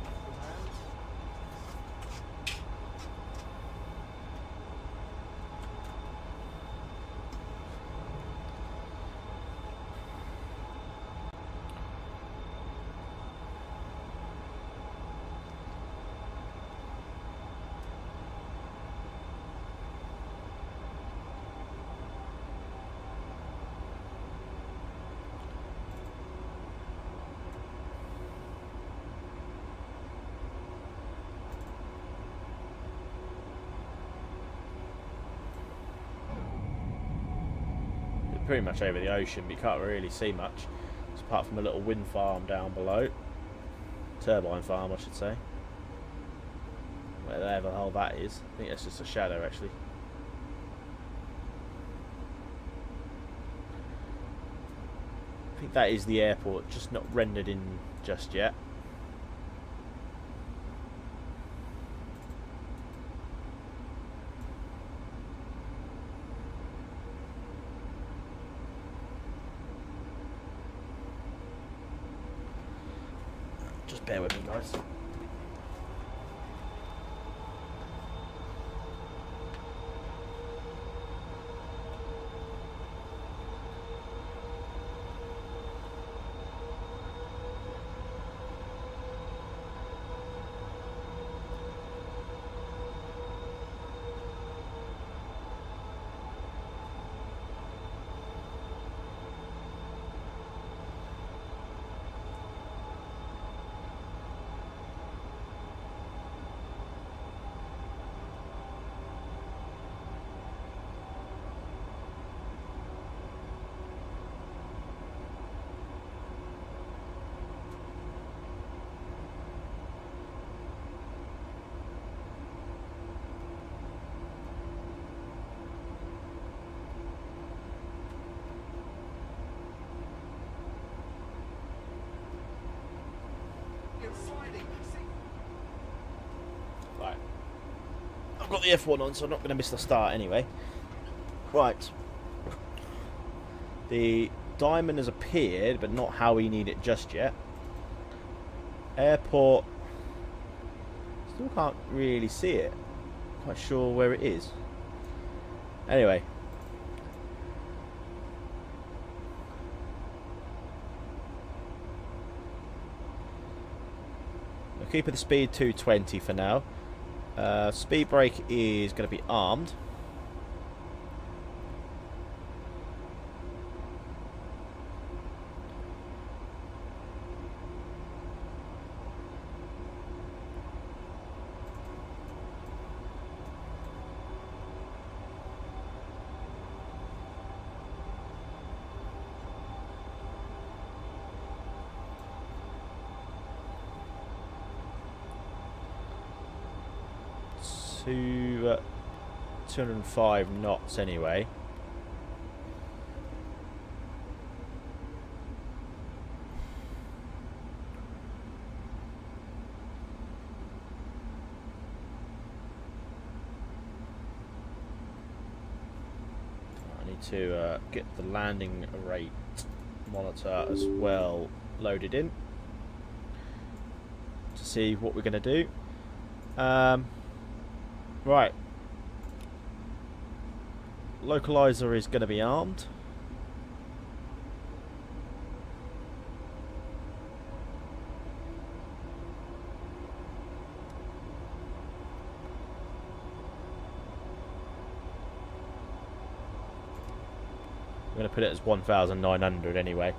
Pretty much over the ocean, but you can't really see much, apart from a little wind farm down below. Turbine farm, I should say. Wherever the hell that is. I think that's just a shadow, actually. I think that is the airport, just not rendered in just yet. Just bear with me, guys. Right. I've got the F1 on, so I'm not going to miss the start anyway. Right. The diamond has appeared, but not how we need it just yet. Airport. Still can't really see it. Quite sure where it is. Anyway. We'll keep the speed 220 for now. Speed brake is going to be armed. To 205 knots anyway. I need to get the landing rate monitor as well loaded in to see what we're going to do. Right. Localizer is going to be armed. I'm going to put it as 1,900 anyway.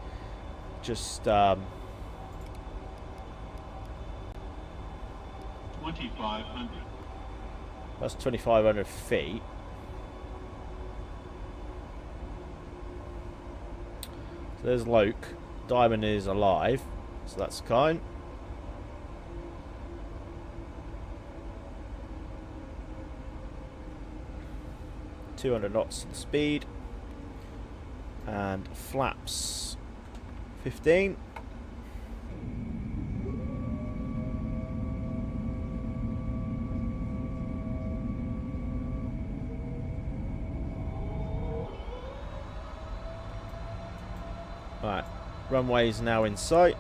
Just 2,500. that's 2,500 feet. So there's Loke. Diamond is alive, so that's kind. .200 knots speed. And flaps 15. Right, runway is now in sight.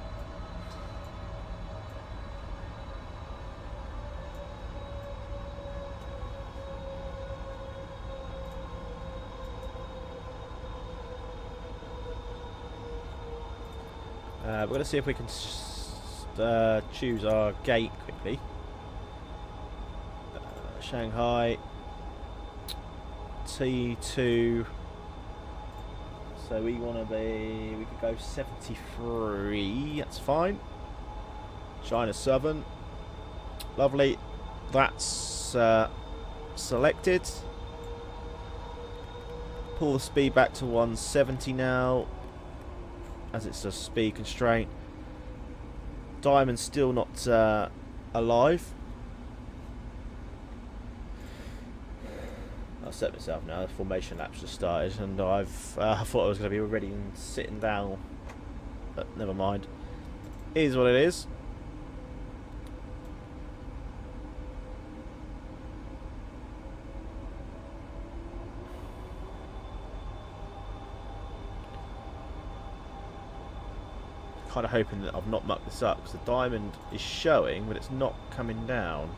We're going to see if we can choose our gate quickly. Shanghai T2. So we want to be. We could go 73. That's fine. China Southern. Lovely. That's selected. Pull the speed back to 170 now, as it's a speed constraint. Diamond's still not alive. I'll set myself now. The formation lap's just started, and I thought I was going to be ready and sitting down, but never mind. It is what it is. Kind of hoping that I've not mucked this up, because the diamond is showing, but it's not coming down.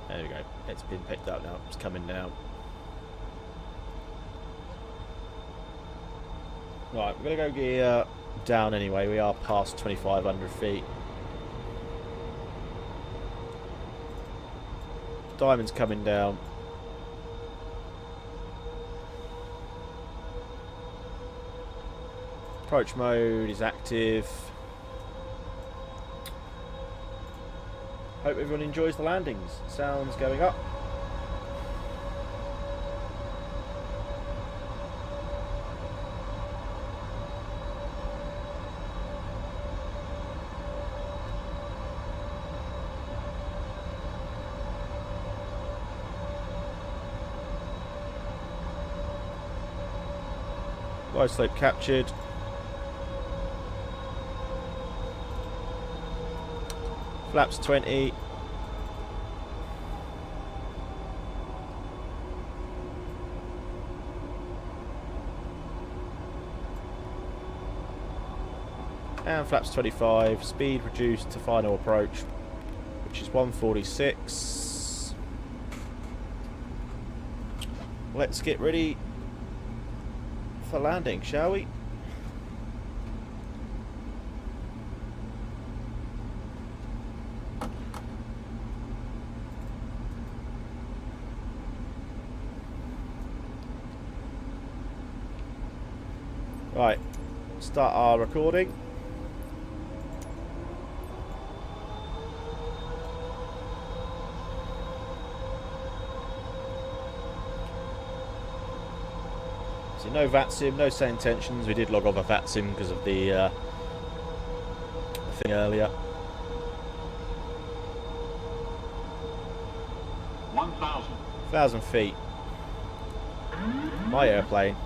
There we go. It's been picked up now. It's coming down. Right, we're going to go gear down anyway. We are past 2,500 feet. Diamond's coming down. Approach mode is active. Hope everyone enjoys the landings. Sounds going up. Glide slope captured. Flaps 20. And flaps 25. Speed reduced to final approach, which is 146. Let's get ready for landing, shall we? Right, start our recording. So no Vatsim, no same intentions. We did log off a Vatsim because of the thing earlier. 1,000 feet. My airplane.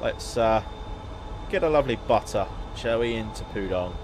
Let's get a lovely butter, shall we, into Pudong.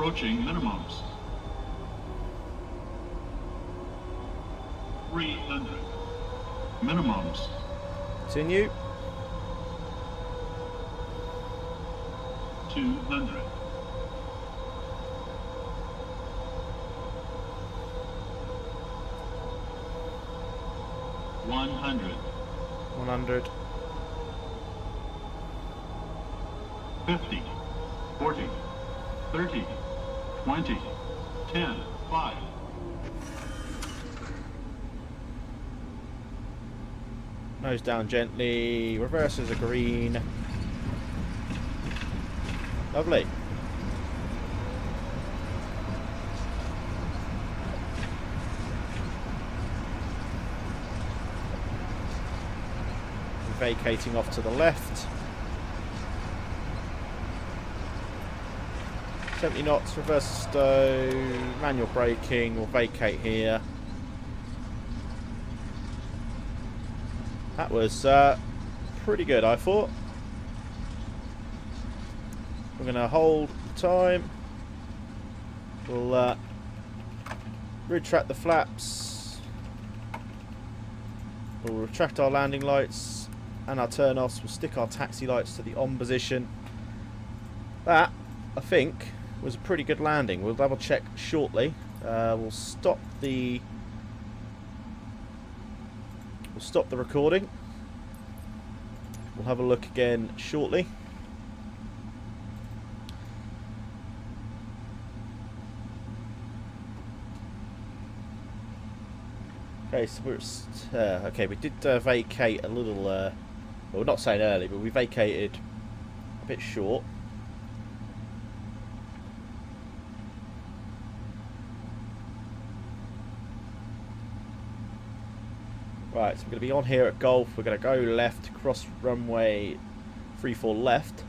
Approaching minimums. 300. Minimums. Continue. 200. 100. 100. 50. 40. 30. 20. 10. 5. Nose down gently. Reverses are green. Lovely. Vacating off to the left. 70 knots, reverse stow, manual braking, we'll vacate here. That was pretty good, I thought. We're going to hold the time. We'll retract the flaps. We'll retract our landing lights and our turn-offs. We'll stick our taxi lights to the on position. That, I think, was a pretty good landing. We'll double check shortly. We'll stop the recording. We'll have a look again shortly. Okay, so we're we did vacate a little. Well, we're not saying early, but we vacated a bit short. Right, so we're going to be on here at Golf. We're going to go left, cross runway 34 left.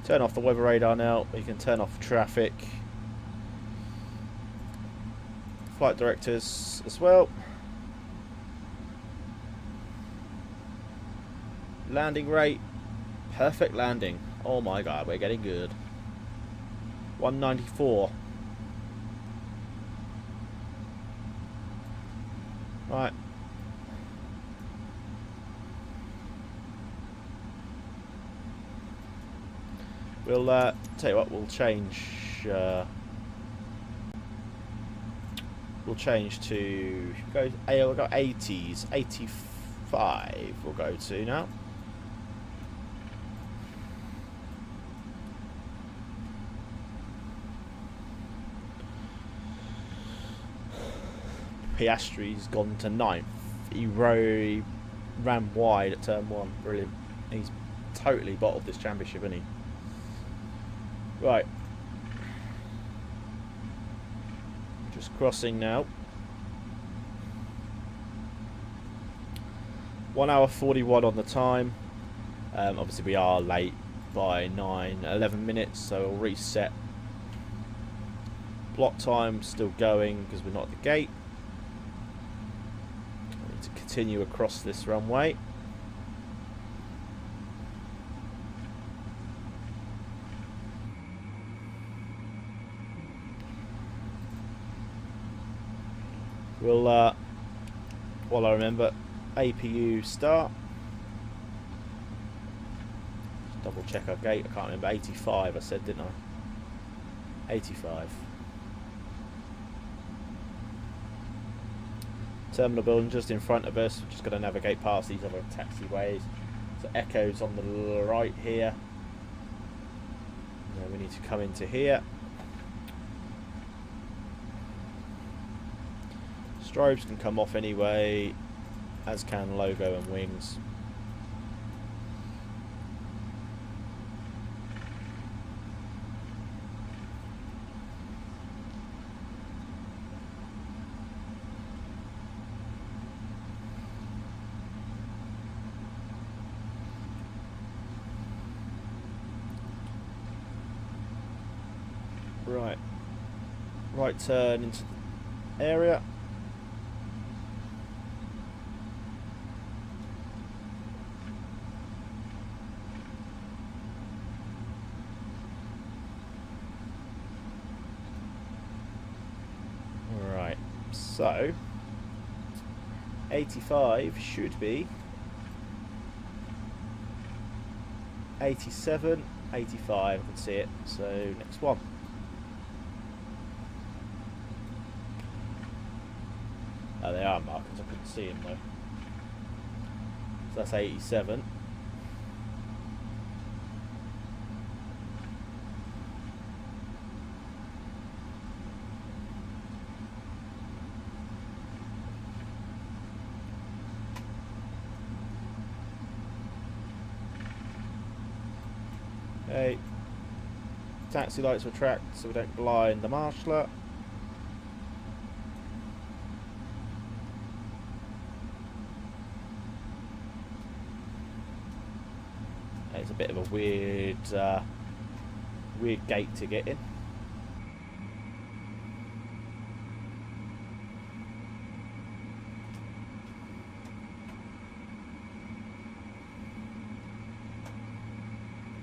Turn off the weather radar now. You can turn off traffic. Flight directors as well. Landing rate. Perfect landing. Oh my god, we're getting good. 194. Right. We'll tell you what, we'll change to we'll go 80s, 85 we'll go to now. Piastri's gone to 9th. He ran wide at turn 1. Brilliant. He's totally bottled this championship, isn't he? Right. Just crossing now. 1 hour 41 on the time. Obviously we are late by 11 minutes, so we'll reset. Block time still going because we're not at the gate. We need to continue across this runway. We'll, while I remember, APU start. Just double check our gate. I can't remember. 85 I said, didn't I? 85. Terminal building just in front of us. We're just going to navigate past these other taxiways. So Echo's on the right here. Now we need to come into here. Strobes can come off anyway, as can logo and wings. Right. Right turn into the area. So 85 should be 87, 85, I can see it. So next one. Oh, they are markers, I couldn't see them though. So that's 87. Okay. Taxi lights were tracked so we don't blind the marshaller. It's a bit of a weird gate to get in.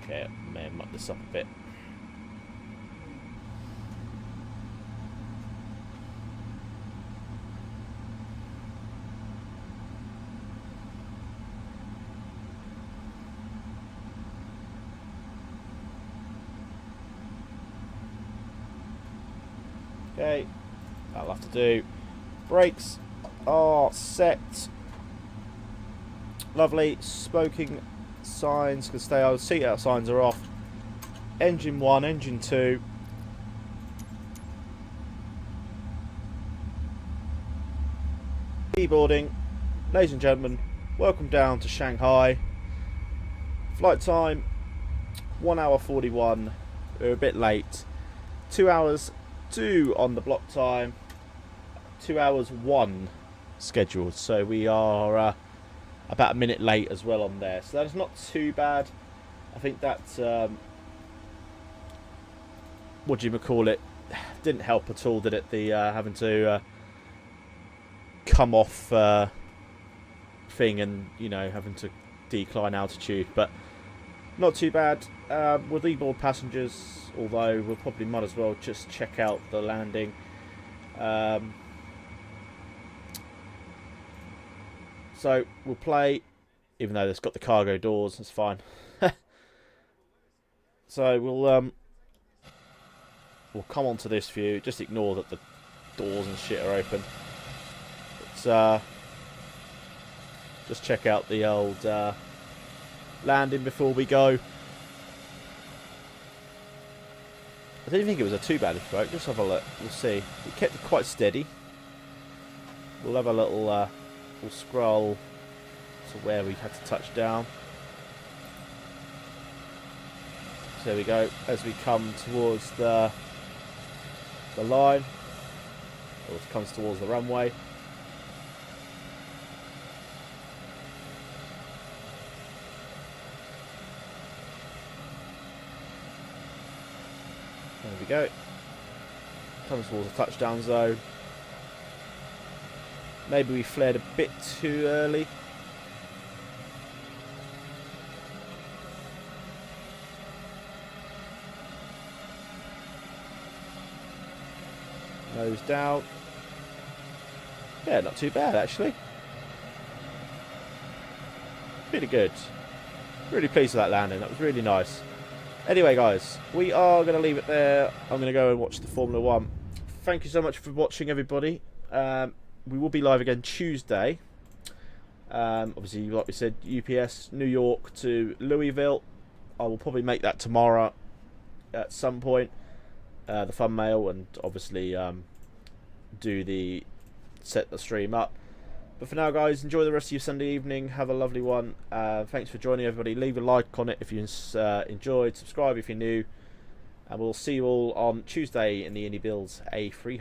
Okay, I may have mucked this up a bit. Okay, that'll have to do. Brakes are set. Lovely. Smoking signs can stay on. Seat out signs are off. Engine 1, engine 2. Keyboarding. Ladies and gentlemen, welcome down to Shanghai. Flight time 1 hour 41. We're a bit late. 2 hours 2 on the block time, 2 hours 1 scheduled, so we are about a minute late as well on there, so that's not too bad. I think that what do you call it, didn't help at all, did it, the having to come off thing and, you know, having to decline altitude, but not too bad. With e-board passengers, although we'll probably might as well just check out the landing. So we'll play, even though it's got the cargo doors, that's fine. So we'll come on to this view. Just ignore that the doors and shit are open. Let's just check out the old landing before we go. I didn't think it was a too bad approach. Just have a look. We'll see. We kept it quite steady. We'll have a little we'll scroll to where we had to touch down. So there we go. As we come towards the line, or it comes towards the runway. There we go. Comes towards the touchdown zone. Maybe we flared a bit too early. Nose down. Yeah, not too bad actually. Really good. Really pleased with that landing. That was really nice. Anyway, guys, we are going to leave it there. I'm going to go and watch the Formula 1. Thank you so much for watching, everybody. We will be live again Tuesday. Obviously, like we said, UPS, New York to Louisville. I will probably make that tomorrow at some point. The thumbnail, and obviously set the stream up. But for now, guys, enjoy the rest of your Sunday evening. Have a lovely one. Thanks for joining, everybody. Leave a like on it if you enjoyed. Subscribe if you're new. And we'll see you all on Tuesday in the inibuilds A300.